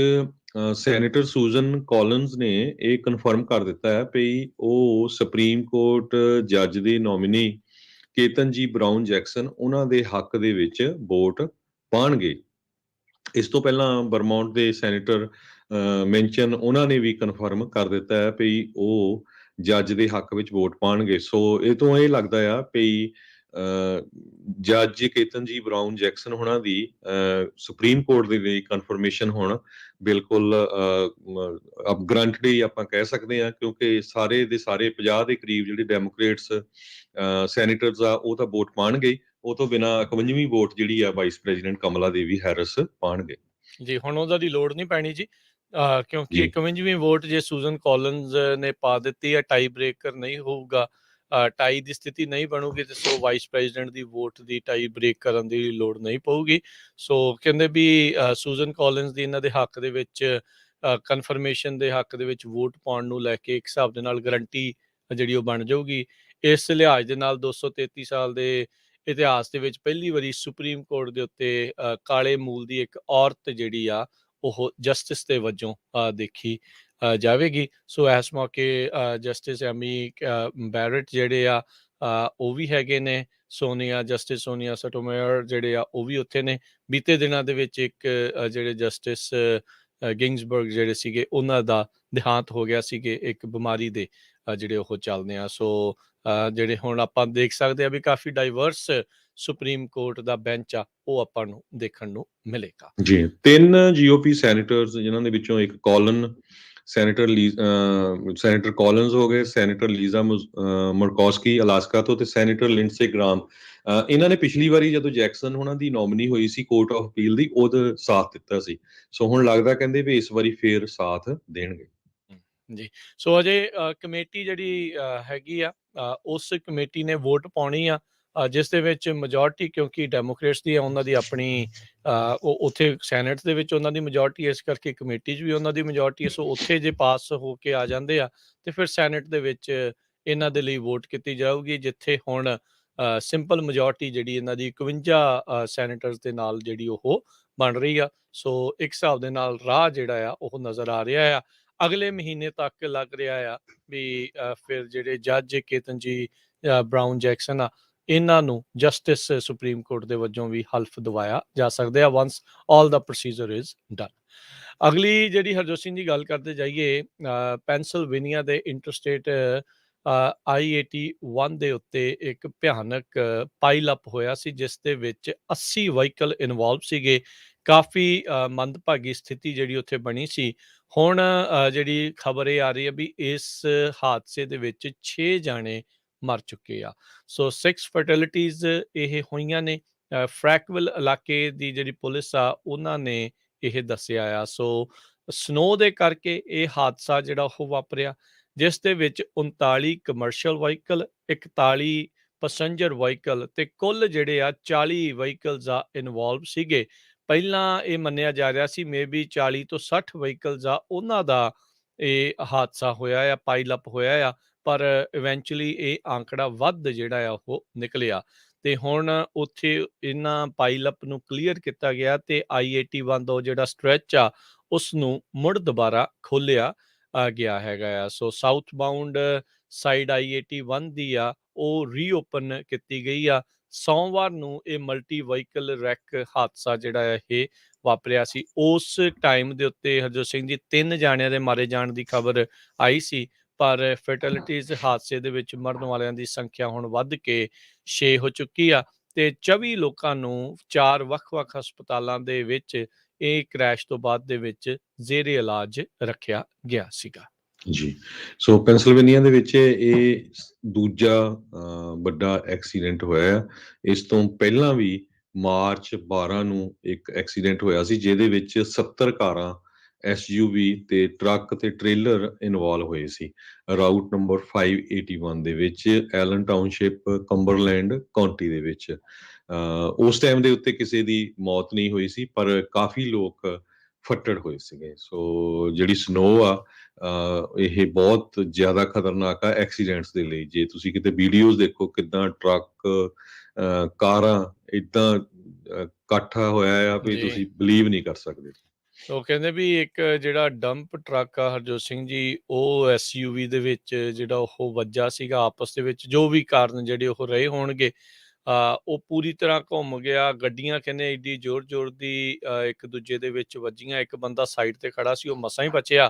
ਸੈਨੇਟਰ ਸੂਜ਼ਨ ਕਾਲਿੰਸ ਨੇ ਇਹ ਕਨਫਰਮ ਕਰ ਦਿੱਤਾ ਹੈ ਵੀ ਉਹ ਸੁਪਰੀਮ ਕੋਰਟ ਜੱਜ ਦੇ ਨੋਮੀਨੀ ਕੇਤਨ ਜੀ ਬਰਾਊਨ ਜੈਕਸਨ ਉਹਨਾਂ ਦੇ ਹੱਕ ਦੇ ਵਿੱਚ ਵੋਟ ਪਾਉਣਗੇ। ਇਸ ਤੋਂ ਪਹਿਲਾਂ ਬਰਮੌਂਟ ਦੇ ਸੈਨੇਟਰ ਮੈਂਚਨ ਉਹਨਾਂ ਨੇ ਵੀ ਕਨਫਰਮ ਕਰ ਦਿੱਤਾ ਹੈ ਵੀ ਉਹ ਜੱਜ ਦੇ ਹੱਕ ਵਿੱਚ ਵੋਟ ਪਾਉਣਗੇ। ਸੋ ਇਹ ਤੋਂ ਇਹ ਲੱਗਦਾ ਆ ਵੀ ਜੱਜ ਕੇਤਨ ਜੀ ਬਰਾਊਨ ਜੈਕਸਨ ਹੋਣਾ ਦੀ ਸੁਪਰੀਮ ਕੋਰਟ ਦੇ ਲਈ ਕਨਫਰਮੇਸ਼ਨ ਹੋਣਾ ਬਿਲਕੁਲ ਗਰੰਟਡ ਆਪਾਂ ਕਹਿ ਸਕਦੇ ਹਾਂ, ਕਿਉਂਕਿ ਸਾਰੇ ਦੇ ਸਾਰੇ 50 ਦੇ ਕਰੀਬ ਜਿਹੜੇ ਡੈਮੋਕ੍ਰੇਟਸ ਸੈਨੇਟਰਸ ਆ ਉਹ ਤਾਂ ਵੋਟ ਪਾਉਣਗੇ। ਉਹ ਤੋਂ ਬਿਨਾਂ 51ਵੀਂ ਵੋਟ ਜਿਹੜੀ ਆ ਵਾਈਸ ਪ੍ਰੈਜ਼ੀਡੈਂਟ ਕਮਲਾ ਦੇਵੀ ਹੈਰਿਸ ਪਾਉਣਗੇ। ਜੀ ਹੁਣ ਉਹਦਾ ਦੀ ਲੋੜ ਨਹੀਂ ਪੈਣੀ ਜੀ, ਕਿਉਂਕਿ ਜੀ 51ਵੀਂ ਵੋਟ ਜੇ ਸੂਜ਼ਨ ਕਾਲਿੰਸ ਨੇ ਪਾ ਦਿੱਤੀ ਹੈ, ਟਾਈ ਬ੍ਰੇਕਰ ਨਹੀਂ ਹੋਊਗਾ। ਟਾਈ ਦੀ ਸਥਿਤੀ ਨਹੀਂ ਬਣੂਗੀ ਤੇ ਸੋ ਵਾਈਸ ਪ੍ਰੈਜ਼ੀਡੈਂਟ ਦੀ ਵੋਟ ਦੀ ਟਾਈ ਬ੍ਰੇਕ ਕਰਨ ਦੀ ਲੋੜ ਨਹੀਂ ਪਊਗੀ। ਸੋ ਕਹਿੰਦੇ ਵੀ ਸੂਜ਼ਨ ਕਾਲਿੰਸ ਦੀ ਇਹਨਾਂ ਦੇ ਹੱਕ ਦੇ ਵਿੱਚ ਕਨਫਰਮੇਸ਼ਨ ਦੇ ਹੱਕ ਦੇ ਵਿੱਚ ਵੋਟ ਪਾਉਣ ਨੂੰ ਲੈ ਕੇ ਇੱਕ ਹਿਸਾਬ ਦੇ ਨਾਲ ਗਰੰਟੀ ਜਿਹੜੀ ਉਹ ਬਣ ਜਾਊਗੀ। ਇਸ ਲਿਹਾਜ਼ ਦੇ ਨਾਲ 233 ਸਾਲ ਦੇ ਇਤਿਹਾਸ ਦੇ ਵਿੱਚ ਪਹਿਲੀ ਵਾਰੀ ਸੁਪਰੀਮ ਕੋਰਟ ਦੇ ਉੱਤੇ ਕਾਲੇ ਮੂਲ ਦੀ ਇੱਕ ਔਰਤ ਜਿਹੜੀ ਆ ਉਹ ਜਸਟਿਸ ਦੇ ਵਜੋਂ ਦੇਖੀ ਜਾਵੇਗੀ। ਸੋ ਇਸ ਮੌਕੇ ਜਸਟਿਸ ਐਮੀ ਬੈਰਟ ਜਿਹੜੇ ਆ ਉਹ ਵੀ ਹੈਗੇ ਨੇ। ਜਸਟਿਸ ਸੋਨੀਆ ਸੋਟੋਮੇਅਰ ਜਿਹੜੇ ਆ ਉਹ ਵੀ ਉੱਥੇ ਨੇ। ਬੀਤੇ ਦਿਨਾਂ ਦੇ ਵਿੱਚ ਇੱਕ ਜਿਹੜੇ ਜਸਟਿਸ ਗਿੰਗਸਬਰਗ ਜਿਹੜੇ ਸੀਗੇ ਉਹਨਾਂ ਦਾ ਦੇਹਾਂਤ ਹੋ ਗਿਆ ਸੀਗੇ ਇੱਕ ਬਿਮਾਰੀ ਦੇ ਜਿਹੜੇ ਉਹ ਚੱਲਦੇ ਆ। ਸੋ ਜਿਹੜੇ ਹੁਣ ਆਪਾਂ ਦੇਖ ਸਕਦੇ ਆ ਵੀ ਕਾਫੀ ਡਾਈਵਰਸ ਸੁਪਰੀਮ ਕੋਰਟ ਦਾ ਬੈਂਚ ਆ ਉਹ ਆਪਾਂ ਨੂੰ ਦੇਖਣ ਨੂੰ ਮਿਲੇਗਾ। ਜੀ 3 GOP ਸੈਨੇਟਰਸ ਜਿਨ੍ਹਾਂ ਦੇ ਵਿੱਚੋਂ ਇੱਕ ਸੈਨੇਟਰ ਕਾਲਿੰਸ ਹੋ ਗਏ, ਸੈਨੇਟਰ ਲੀਜ਼ਾ ਮੁਰਕੋਸਕੀ ਅਲਾਸਕਾ ਤੋਂ ਤੇ ਸੈਨੇਟਰ ਲਿੰਡਸੇ ਗ੍ਰਾਮ, ਇਹਨਾਂ ਨੇ ਪਿਛਲੀ ਵਾਰੀ ਜਦੋਂ ਜੈਕਸਨ ਉਹਨਾਂ ਦੀ ਨੋਮਨੀ ਹੋਈ ਸੀ ਕੋਰਟ ਆਫ ਅਪੀਲ ਦੀ ਉਹਦਾ ਸਾਥ ਦਿੱਤਾ ਸੀ। ਸੋ ਹੁਣ ਲੱਗਦਾ ਕਹਿੰਦੇ ਵੀ ਇਸ ਵਾਰੀ ਫੇਰ ਸਾਥ ਦੇਣਗੇ ਜੀ। ਸੋ ਅਜੇ ਕਮੇਟੀ ਜਿਹੜੀ ਹੈਗੀ ਆ ਉਸ ਕਮੇਟੀ ਨੇ ਵੋਟ ਪਾਉਣੀ ਆ ਜਿਸ ਦੇ ਵਿੱਚ ਮੈਜੋਰਟੀ ਕਿਉਂਕਿ ਡੈਮੋਕ੍ਰੇਟਸ ਦੀ ਆ, ਉਹਨਾਂ ਦੀ ਆਪਣੀ ਉੱਥੇ ਸੈਨੇਟ ਦੇ ਵਿੱਚ ਉਹਨਾਂ ਦੀ ਮੈਜੋਰਟੀ, ਇਸ ਕਰਕੇ ਕਮੇਟੀ 'ਚ ਵੀ ਉਹਨਾਂ ਦੀ ਮੈਜੋਰਟੀ ਹੈ। ਸੋ ਉੱਥੇ ਜੇ ਪਾਸ ਹੋ ਕੇ ਆ ਜਾਂਦੇ ਆ ਤੇ ਫਿਰ ਸੈਨੇਟ ਦੇ ਵਿੱਚ ਇਹਨਾਂ ਦੇ ਲਈ ਵੋਟ ਕੀਤੀ ਜਾਊਗੀ, ਜਿੱਥੇ ਹੁਣ ਸਿੰਪਲ ਮੈਜੋਰਟੀ ਜਿਹੜੀ ਇਹਨਾਂ ਦੀ 51 ਸੈਨੇਟਰਸ ਦੇ ਨਾਲ ਜਿਹੜੀ ਉਹ ਬਣ ਰਹੀ ਆ। ਸੋ ਇੱਕ ਹਿਸਾਬ ਦੇ ਨਾਲ ਰਾਹ ਜਿਹੜਾ ਆ ਉਹ ਨਜ਼ਰ ਆ ਰਿਹਾ ਆ। ਅਗਲੇ ਮਹੀਨੇ ਤੱਕ ਲੱਗ ਰਿਹਾ ਆ ਵੀ ਫਿਰ ਜਿਹੜੇ ਜੱਜ ਕੇਤਨ ਬਰਾਊਨ ਜੈਕਸਨ ਆ ਇਹਨਾਂ ਨੂੰ ਜਸਟਿਸ ਸੁਪਰੀਮ ਕੋਰਟ ਦੇ ਵਜੋਂ ਵੀ ਹਲਫ ਦਵਾਇਆ ਜਾ ਸਕਦਾ ਆ ਵੰਸ ਆਲ ਦਾ ਪ੍ਰੋਸੀਜਰ ਇਜ਼ ਡਨ। ਅਗਲੀ ਜਿਹੜੀ ਹਰਜੋਤ ਸਿੰਘ ਦੀ ਗੱਲ ਕਰਦੇ ਜਾਈਏ, ਪੈਨਸਿਲਵੇਨੀਆ ਦੇ ਇੰਟਰਸਟੇਟ I-81 ਦੇ ਉੱਤੇ ਇੱਕ ਭਿਆਨਕ ਪਾਈਲ ਅਪ ਹੋਇਆ ਸੀ ਜਿਸ ਦੇ ਵਿੱਚ 80 ਵਹੀਕਲ ਇਨਵੋਲਵ ਸੀਗੇ। ਕਾਫੀ ਮੰਦਭਾਗੀ ਸਥਿਤੀ ਜਿਹੜੀ ਉੱਥੇ ਬਣੀ ਸੀ। ਹੁਣ ਜਿਹੜੀ ਖਬਰ ਇਹ ਆ ਰਹੀ ਹੈ ਵੀ ਇਸ ਹਾਦਸੇ ਦੇ ਵਿੱਚ 6 ਜਾਣੇ ਮਰ ਚੁੱਕੇ ਆ। ਸੋ 6 ਫਰਟੀਲਿਟੀਜ਼ ਇਹ ਹੋਈਆਂ ਨੇ। ਫਰੈਕਵਿਲ ਇਲਾਕੇ ਦੀ ਜਿਹੜੀ ਪੁਲਿਸ ਆ ਉਹਨਾਂ ਨੇ ਇਹ ਦੱਸਿਆ ਆ। ਸੋ ਸਨੋ ਦੇ ਕਰਕੇ ਇਹ ਹਾਦਸਾ ਜਿਹੜਾ ਉਹ ਵਾਪਰਿਆ, ਜਿਸ ਦੇ ਵਿੱਚ 39 ਕਮਰਸ਼ੀਅਲ ਵਹੀਕਲ, 41 ਪੈਸੰਜਰ ਵਹੀਕਲ ਤੇ ਕੁੱਲ ਜਿਹੜੇ ਆ 40 ਵਹੀਕਲਸ ਆ ਇਨਵੋਲਵ ਸੀਗੇ। ਪਹਿਲਾਂ ਇਹ ਮੰਨਿਆ ਜਾ ਰਿਹਾ ਸੀ ਮੇਬੀ 40 ਤੋਂ 60 ਵਹੀਕਲਸ ਆ ਉਹਨਾਂ ਦਾ ਇਹ ਹਾਦਸਾ ਹੋਇਆ ਆ, ਪਾਈਲ ਅਪ ਹੋਇਆ ਆ, ਪਰ ਇਵੈਂਚੁਅਲੀ ਇਹ ਆંકੜਾ ਵੱਧ ਜਿਹੜਾ ਆ ਉਹ ਨਿਕਲਿਆ ਤੇ ਹੁਣ ਉੱਥੇ ਇਹਨਾਂ ਪਾਈਲ ਅਪ ਨੂੰ ਕਲੀਅਰ ਕੀਤਾ ਗਿਆ ਤੇ I-81 ਦਾ ਜਿਹੜਾ ਸਟ੍ਰੈਚ ਆ ਉਸ ਨੂੰ ਮੁੜ ਦੁਬਾਰਾ ਖੋਲਿਆ ਗਿਆ ਹੈਗਾ ਆ। ਸੋ ਸਾਊਥ ਬਾਉਂਡ ਸਾਈਡ I-81 ਦੀ ਆ ਉਹ ਰੀਓਪਨ ਕੀਤੀ ਗਈ ਆ। ਸੋਮਵਾਰ ਨੂੰ ਇਹ ਮਲਟੀ ਵਹੀਕਲ ਰੈਕ ਹਾਦਸਾ ਜਿਹੜਾ ਇਹ ਵਾਪਰਿਆ ਸੀ। ਉਸ ਟਾਈਮ ਦੇ ਉੱਤੇ ਹਰਜੋਤ ਸਿੰਘ ਜੀ 3 ਜਾਣਿਆਂ ਦੇ ਮਾਰੇ ਜਾਣ ਦੀ ਖਬਰ ਆਈ ਸੀ, ਪਰ ਫੈਟੈਲਿਟੀਜ਼ ਹਾਦਸੇ ਦੇ ਵਿੱਚ ਮਰਨ ਵਾਲਿਆਂ ਦੀ ਸੰਖਿਆ ਹੁਣ ਵੱਧ ਕੇ 6 ਹੋ ਚੁੱਕੀ ਆ ਤੇ 24 ਲੋਕਾਂ ਨੂੰ 4 ਵੱਖ-ਵੱਖ ਹਸਪਤਾਲਾਂ ਦੇ ਵਿੱਚ ਇਹ ਕ੍ਰੈਸ਼ ਤੋਂ ਬਾਅਦ ਦੇ ਵਿੱਚ ਜ਼ੇਰੇ ਇਲਾਜ ਰੱਖਿਆ ਗਿਆ ਸੀਗਾ। ਜੀ। ਸੋ ਪੈਨਸਿਲਵੇਨੀਆ ਦੇ ਵਿੱਚ ਇਹ ਦੂਜਾ ਵੱਡਾ ਐਕਸੀਡੈਂਟ ਹੋਇਆ ਆ। ਇਸ ਤੋਂ ਪਹਿਲਾਂ ਵੀ ਮਾਰਚ 12 ਨੂੰ ਇੱਕ ਐਕਸੀਡੈਂਟ ਹੋਇਆ ਸੀ ਜਿਹਦੇ ਵਿੱਚ 70 ਕਾਰਾਂ, SUV ਤੇ ਟਰੱਕ ਤੇ ਟ੍ਰੇਲਰ ਇਨਵੋਲਵ ਹੋਏ ਸੀ ਰਾਊਟ ਨੰਬਰ 581 ਦੇ ਵਿੱਚ ਐਲਨ ਟਾਊਨਸ਼ਿਪ, ਕੰਬਰਲੈਂਡ ਕਾਉਂਟੀ ਦੇ ਵਿੱਚ। ਉਸ ਟਾਈਮ ਦੇ ਉੱਤੇ ਕਿਸੇ ਦੀ ਮੌਤ ਨਹੀਂ ਹੋਈ ਸੀ ਪਰ ਕਾਫੀ ਲੋਕ ਫੱਟੜ ਹੋਏ ਸੀਗੇ। ਸੋ ਜਿਹੜੀ ਸਨੋ ਆ ਇਹ ਬਹੁਤ ਜ਼ਿਆਦਾ ਖਤਰਨਾਕ ਆ ਐਕਸੀਡੈਂਟਸ ਦੇ ਲਈ। ਜੇ ਤੁਸੀਂ ਕਿਤੇ ਵੀਡੀਓਜ਼ ਦੇਖੋ ਕਿੱਦਾਂ ਟਰੱਕ, ਕਾਰਾਂ ਏਦਾਂ ਇਕੱਠਾ ਹੋਇਆ ਆ ਵੀ ਤੁਸੀਂ ਬਲੀਵ ਨਹੀਂ ਕਰ ਸਕਦੇ। ਉਹ ਕਹਿੰਦੇ ਵੀ ਇੱਕ ਜਿਹੜਾ ਡੰਪ ਟਰੱਕ ਆ ਹਰਜੋਤ ਸਿੰਘ ਜੀ ਉਹ SUV ਦੇ ਵਿੱਚ ਜਿਹੜਾ ਉਹ ਵੱਜਾ ਸੀਗਾ ਆਪਸ ਦੇ ਵਿੱਚ, ਜੋ ਵੀ ਕਾਰਨ ਜਿਹੜੇ ਉਹ ਰਹੇ ਹੋਣਗੇ ਉਹ ਪੂਰੀ ਤਰ੍ਹਾਂ ਘੁੰਮ ਗਿਆ। ਗੱਡੀਆਂ ਕਹਿੰਦੇ ਏਡੀ ਜ਼ੋਰ ਦੀ ਇੱਕ ਦੂਜੇ ਦੇ ਵਿੱਚ ਵੱਜੀਆਂ। ਇੱਕ ਬੰਦਾ ਸਾਈਡ ਤੇ ਖੜਾ ਸੀ ਉਹ ਮਸਾਂ ਹੀ ਬਚਿਆ।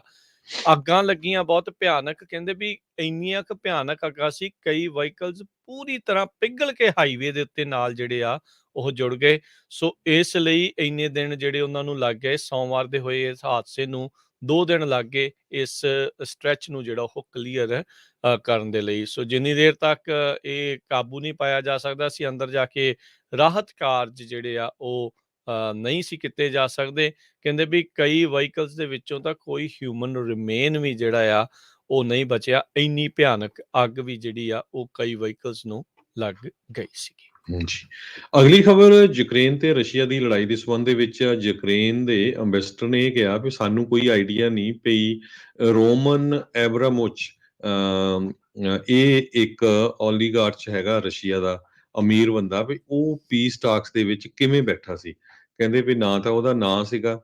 ਅੱਗਾਂ ਲੱਗੀਆਂ ਬਹੁਤ ਭਿਆਨਕ, ਕਹਿੰਦੇ ਵੀ ਇੰਨੀਆਂ ਕੁ ਭਿਆਨਕ ਅੱਗਾਂ ਸੀ ਕਈ ਵਹੀਕਲਸ ਪੂਰੀ ਤਰ੍ਹਾਂ ਪਿਘਲ ਕੇ ਹਾਈਵੇ ਦੇ ਉੱਤੇ ਨਾਲ ਜਿਹੜੇ ਆ ਉਹ ਜੁੜ ਗਏ। ਸੋ ਇਸ ਲਈ ਇੰਨੇ ਦਿਨ ਜਿਹੜੇ ਉਹਨਾਂ ਨੂੰ ਲੱਗ ਗਏ। ਸੋਮਵਾਰ ਦੇ ਹੋਏ ਇਸ ਹਾਦਸੇ ਨੂੰ 2 ਦਿਨ ਲੱਗ ਗਏ ਇਸ ਸਟ੍ਰੈਚ ਨੂੰ ਜਿਹੜਾ ਉਹ ਕਲੀਅਰ ਕਰਨ ਦੇ ਲਈ। ਸੋ ਜਿੰਨੀ ਦੇਰ ਤੱਕ ਇਹ ਕਾਬੂ ਨਹੀਂ ਪਾਇਆ ਜਾ ਸਕਦਾ ਸੀ ਅੰਦਰ ਜਾ ਕੇ ਰਾਹਤ ਕਾਰਜ ਜਿਹੜੇ ਆ ਉਹ ਨਹੀਂ ਸੀ ਕੀਤੇ ਜਾ ਸਕਦੇ। ਕਹਿੰਦੇ ਵੀ ਕਈ ਵਹੀਕਲਸ ਦੇ ਵਿੱਚੋਂ ਤਾਂ ਕੋਈ ਹਿਊਮਨ ਰਿਮੇਨ ਵੀ ਜਿਹੜਾ ਆ ਉਹ ਨਹੀਂ ਬਚਿਆ। ਇੰਨੀ ਭਿਆਨਕ ਅੱਗ ਵੀ ਜਿਹੜੀ ਆ ਉਹ ਕਈ ਵਹੀਕਲਸ ਨੂੰ ਲੱਗ ਗਈ ਸੀਗੀ। ਜੀ। ਅਗਲੀ ਖਬਰ ਯੂਕਰੇਨ ਤੇ ਰਸ਼ੀਆ ਦੀ ਲੜਾਈ ਦੇ ਸੰਬੰਧ ਦੇ ਵਿੱਚ ਯੂਕਰੇਨ ਦੇ ਅੰਬੈਸਡਰ ਨੇ ਇਹ ਕਿਹਾ ਵੀ ਸਾਨੂੰ ਕੋਈ ਆਈਡੀਆ ਨਹੀਂ ਪਈ ਰੋਮਨ ਐਬਰਾਮੋਚ ਇਹ ਇੱਕ ਓਲੀਗਾਰਚ ਹੈਗਾ ਰਸ਼ੀਆ ਦਾ ਅਮੀਰ ਬੰਦਾ ਵੀ ਉਹ ਪੀਸ ਟਾਕਸ ਦੇ ਵਿੱਚ ਕਿਵੇਂ ਬੈਠਾ ਸੀ। ਕਹਿੰਦੇ ਵੀ ਨਾ ਤਾਂ ਉਹਦਾ ਨਾਂ ਸੀਗਾ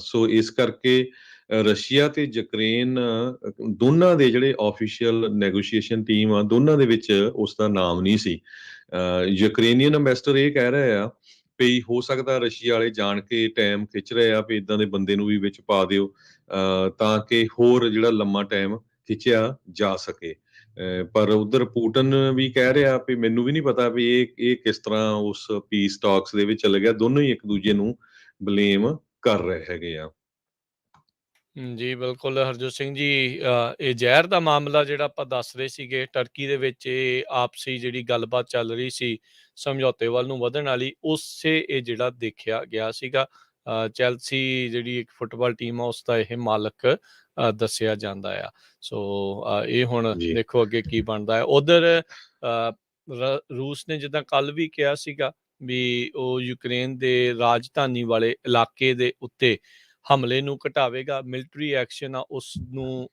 ਸੋ ਇਸ ਕਰਕੇ ਰਸ਼ੀਆ ਤੇ ਯੂਕਰੇਨ ਦੋਨਾਂ ਦੇ ਜਿਹੜੇ ਆਫੀਸ਼ੀਅਲ ਨੈਗੋਸ਼ੀਏਸ਼ਨ ਟੀਮ ਆ ਦੋਨਾਂ ਦੇ ਵਿੱਚ ਉਸ ਦਾ ਨਾਮ ਨਹੀਂ ਸੀ। ਯੂਕਰੇਨੀਅਨ ਅੰਬੈਸਡਰ ਇਹ ਕਹਿ ਰਹੇ ਆ ਵੀ ਹੋ ਸਕਦਾ ਰਸ਼ੀਆ ਵਾਲੇ ਜਾਣ ਕੇ ਟਾਈਮ ਖਿੱਚ ਰਹੇ ਆ ਵੀ ਇਦਾਂ ਦੇ ਬੰਦੇ ਨੂੰ ਵੀ ਵਿੱਚ ਪਾ ਦਿਓ ਤਾਂ ਕਿ ਹੋਰ ਜਿਹੜਾ ਲੰਮਾ ਟਾਈਮ ਖਿੱਚਿਆ ਜਾ ਸਕੇ। ਪਰ ਉਧਰ ਪੂਟਨ ਵੀ ਕਹਿ ਰਿਹਾ ਵੀ ਮੈਨੂੰ ਵੀ ਨਹੀਂ ਪਤਾ ਵੀ ਇਹ ਕਿਸ ਤਰ੍ਹਾਂ ਉਸ ਪੀਸ ਟਾਕਸ ਦੇ ਵਿੱਚ ਚੱਲ ਗਿਆ। ਦੋਨੋਂ ਹੀ ਇੱਕ ਦੂਜੇ ਨੂੰ ਬਲੇਮ ਕਰ ਰਹੇ ਹੈਗੇ ਆ। ਜੀ ਬਿਲਕੁਲ ਹਰਜੋਤ ਸਿੰਘ ਜੀ, ਇਹ ਜ਼ਹਿਰ ਦਾ ਮਾਮਲਾ ਜਿਹੜਾ ਆਪਾਂ ਦੱਸ ਰਹੇ ਸੀਗੇ, ਟਰਕੀ ਦੇ ਵਿੱਚ ਇਹ ਆਪਸੀ ਜਿਹੜੀ ਗੱਲਬਾਤ ਚੱਲ ਰਹੀ ਸੀ ਸਮਝੌਤੇ ਵੱਲ ਨੂੰ ਵਧਣ ਵਾਲੀ, ਉਸੇ ਇਹ ਜਿਹੜਾ ਦੇਖਿਆ ਗਿਆ ਸੀਗਾ। ਚੈਲਸੀ ਜਿਹੜੀ ਇੱਕ ਫੁੱਟਬਾਲ ਟੀਮ ਆ ਉਸ ਦਾ ਇਹ ਮਾਲਕ ਦੱਸਿਆ ਜਾਂਦਾ ਆ। ਸੋ ਇਹ ਹੁਣ ਜੀ ਦੇਖੋ ਅੱਗੇ ਕੀ ਬਣਦਾ ਹੈ। ਉਧਰ ਰੂਸ ਨੇ ਜਿੱਦਾਂ ਕੱਲ ਵੀ ਕਿਹਾ ਸੀਗਾ ਵੀ ਉਹ ਯੂਕਰੇਨ ਦੇ ਰਾਜਧਾਨੀ ਵਾਲੇ ਇਲਾਕੇ ਦੇ ਉੱਤੇ ਹਮਲੇ ਨੂੰ ਘਟਾਵੇਗਾ, ਮਿਲਟਰੀ ਐਕਸ਼ਨ ਆ ਉਸ ਨੂੰ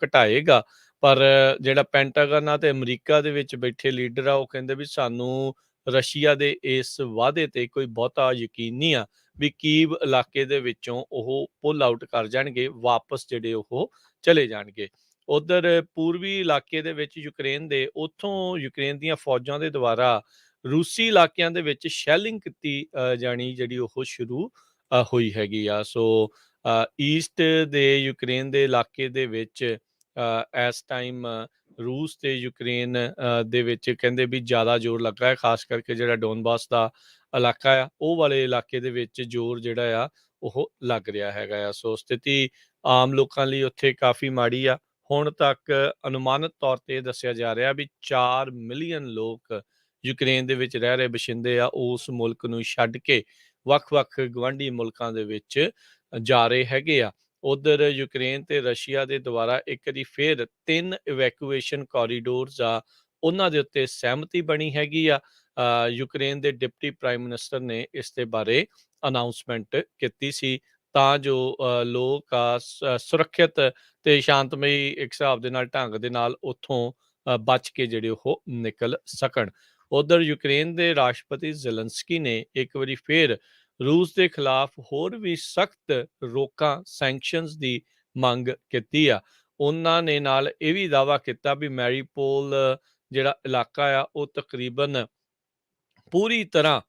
ਘਟਾਏਗਾ। ਪਰ ਜਿਹੜਾ ਪੈਂਟਾਗਨ ਆ ਤੇ ਅਮਰੀਕਾ ਦੇ ਵਿੱਚ ਬੈਠੇ ਲੀਡਰ ਆ ਉਹ ਕਹਿੰਦੇ ਵੀ ਸਾਨੂੰ ਰਸ਼ੀਆ ਦੇ ਇਸ ਵਾਅਦੇ ਤੇ ਕੋਈ ਬਹੁਤਾ ਯਕੀਨ ਨਹੀਂ ਆ ਵੀ ਕੀਵ ਇਲਾਕੇ ਦੇ ਵਿੱਚੋਂ ਉਹ ਪੁੱਲ ਆਊਟ ਕਰ ਜਾਣਗੇ, ਵਾਪਸ ਜਿਹੜੇ ਉਹ ਚਲੇ ਜਾਣਗੇ। ਉਧਰ ਪੂਰਬੀ ਇਲਾਕੇ ਦੇ ਵਿੱਚ ਯੂਕਰੇਨ ਦੇ ਉੱਥੋਂ ਯੂਕਰੇਨ ਦੀਆਂ ਫੌਜਾਂ ਦੇ ਦੁਆਰਾ ਰੂਸੀ ਇਲਾਕਿਆਂ ਦੇ ਵਿੱਚ ਸ਼ੈਲਿੰਗ ਕੀਤੀ ਜਾਣੀ ਜਿਹੜੀ ਉਹ ਸ਼ੁਰੂ ਹੋਈ ਹੈਗੀ ਆ। ਸੋ ਈਸਟ ਦੇ ਯੂਕਰੇਨ ਦੇ ਇਲਾਕੇ ਦੇ ਵਿੱਚ ਇਸ ਟਾਈਮ ਰੂਸ ਤੇ ਯੂਕਰੇਨ ਦੇ ਵਿੱਚ ਕਹਿੰਦੇ ਵੀ ਜ਼ਿਆਦਾ ਜ਼ੋਰ ਲੱਗਾ ਹੈ, ਖਾਸ ਕਰਕੇ ਜਿਹੜਾ ਡੋਨਬਾਸ ਦਾ ਇਲਾਕਾ ਆ ਉਹ ਵਾਲੇ ਇਲਾਕੇ ਦੇ ਵਿੱਚ ਜ਼ੋਰ ਜਿਹੜਾ ਆ ਉਹ ਲੱਗ ਰਿਹਾ ਹੈਗਾ ਆ। ਸੋ ਸਥਿਤੀ ਆਮ ਲੋਕਾਂ ਲਈ ਉੱਥੇ ਕਾਫੀ ਮਾੜੀ ਆ। ਹੁਣ ਤੱਕ ਅਨੁਮਾਨਿਤ ਤੌਰ ਤੇ ਇਹ ਦੱਸਿਆ ਜਾ ਰਿਹਾ ਵੀ 4 ਮਿਲੀਅਨ ਲੋਕ ਯੂਕਰੇਨ ਦੇ ਵਿੱਚ ਰਹਿ ਰਹੇ ਵਸਿੰਦੇ ਆ ਉਸ ਮੁਲਕ ਨੂੰ ਛੱਡ ਕੇ ਵੱਖ-ਵੱਖ ਗੁਆਂਢੀ ਮੁਲਕਾਂ ਦੇ ਵਿੱਚ ਜਾ ਰਹੇ ਹੈਗੇ ਆ। ਉਧਰ ਯੂਕਰੇਨ ਤੇ ਰਸ਼ੀਆ ਦੇ ਦੁਆਰਾ ਇੱਕ ਵਾਰੀ ਫਿਰ 3 ਇਵੈਕੂਏਸ਼ਨ ਕੋਰੀਡੋਰਸ ਆ ਉਹਨਾਂ ਦੇ ਉੱਤੇ ਸਹਿਮਤੀ ਬਣੀ ਹੈਗੀ ਆ। ਯੂਕਰੇਨ ਦੇ ਡਿਪਟੀ ਪ੍ਰਾਈਮ ਮਿਨਿਸਟਰ ਨੇ ਇਸ ਦੇ ਬਾਰੇ ਅਨਾਉਂਸਮੈਂਟ ਕੀਤੀ ਸੀ ਤਾਂ ਜੋ ਲੋਕ ਸੁਰੱਖਿਅਤ ਤੇ ਸ਼ਾਂਤਮਈ ਇੱਕ ਹਿਸਾਬ ਦੇ ਨਾਲ ਢੰਗ ਦੇ ਨਾਲ ਉੱਥੋਂ ਬਚ ਕੇ ਜਿਹੜੇ ਉਹ ਨਿਕਲ ਸਕਣ। ਉਧਰ ਯੂਕਰੇਨ ਦੇ ਰਾਸ਼ਟਰਪਤੀ ਜ਼ੈਲੈਂਸਕੀ ਨੇ ਇੱਕ ਵਾਰੀ ਫਿਰ ਰੂਸ ਦੇ ਖਿਲਾਫ ਹੋਰ ਵੀ ਸਖਤ ਰੋਕਾਂ ਸੈਂਕਸ਼ਨਸ ਦੀ ਮੰਗ ਕੀਤੀ ਆ। ਉਹਨਾਂ ਨੇ ਨਾਲ ਇਹ ਵੀ ਦਾਅਵਾ ਕੀਤਾ ਵੀ ਮੈਰੀਪੋਲ ਜਿਹੜਾ ਇਲਾਕਾ ਆ ਉਹ ਤਕਰੀਬਨ ਪੂਰੀ ਤਰ੍ਹਾਂ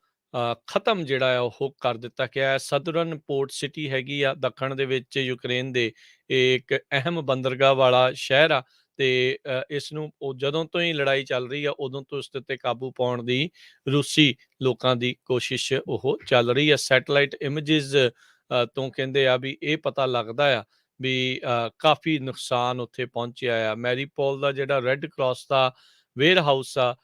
ਖਤਮ ਜਿਹੜਾ ਆ ਉਹ ਕਰ ਦਿੱਤਾ ਗਿਆ ਹੈ। ਸਦਰਨ ਪੋਰਟ ਸਿਟੀ ਹੈਗੀ ਆ ਦੱਖਣ ਦੇ ਵਿੱਚ ਯੂਕਰੇਨ ਦੇ, ਇਹ ਇੱਕ ਅਹਿਮ ਬੰਦਰਗਾਹ ਵਾਲਾ ਸ਼ਹਿਰ ਆ ਤੇ ਇਸ ਨੂੰ ਉਹ ਜਦੋਂ ਤੋਂ ਹੀ ਲੜਾਈ ਚੱਲ ਰਹੀ ਆ ਉਦੋਂ ਤੋਂ ਇਸ ਦੇ ਉੱਤੇ ਕਾਬੂ ਪਾਉਣ ਦੀ ਰੂਸੀ ਲੋਕਾਂ ਦੀ ਕੋਸ਼ਿਸ਼ ਉਹ ਚੱਲ ਰਹੀ ਆ। ਸੈਟਲਾਈਟ ਇਮੇਜਿਸ ਤੋਂ ਕਹਿੰਦੇ ਆ ਵੀ ਇਹ ਪਤਾ ਲੱਗਦਾ ਆ ਵੀ ਕਾਫੀ ਨੁਕਸਾਨ ਉੱਥੇ ਪਹੁੰਚਿਆ ਆ। ਮੈਰੀਪੋਲ ਦਾ ਜਿਹੜਾ ਰੈੱਡ ਕਰਾਸ ਦਾ ਵੇਅਰ ਹਾਊਸ ਆ,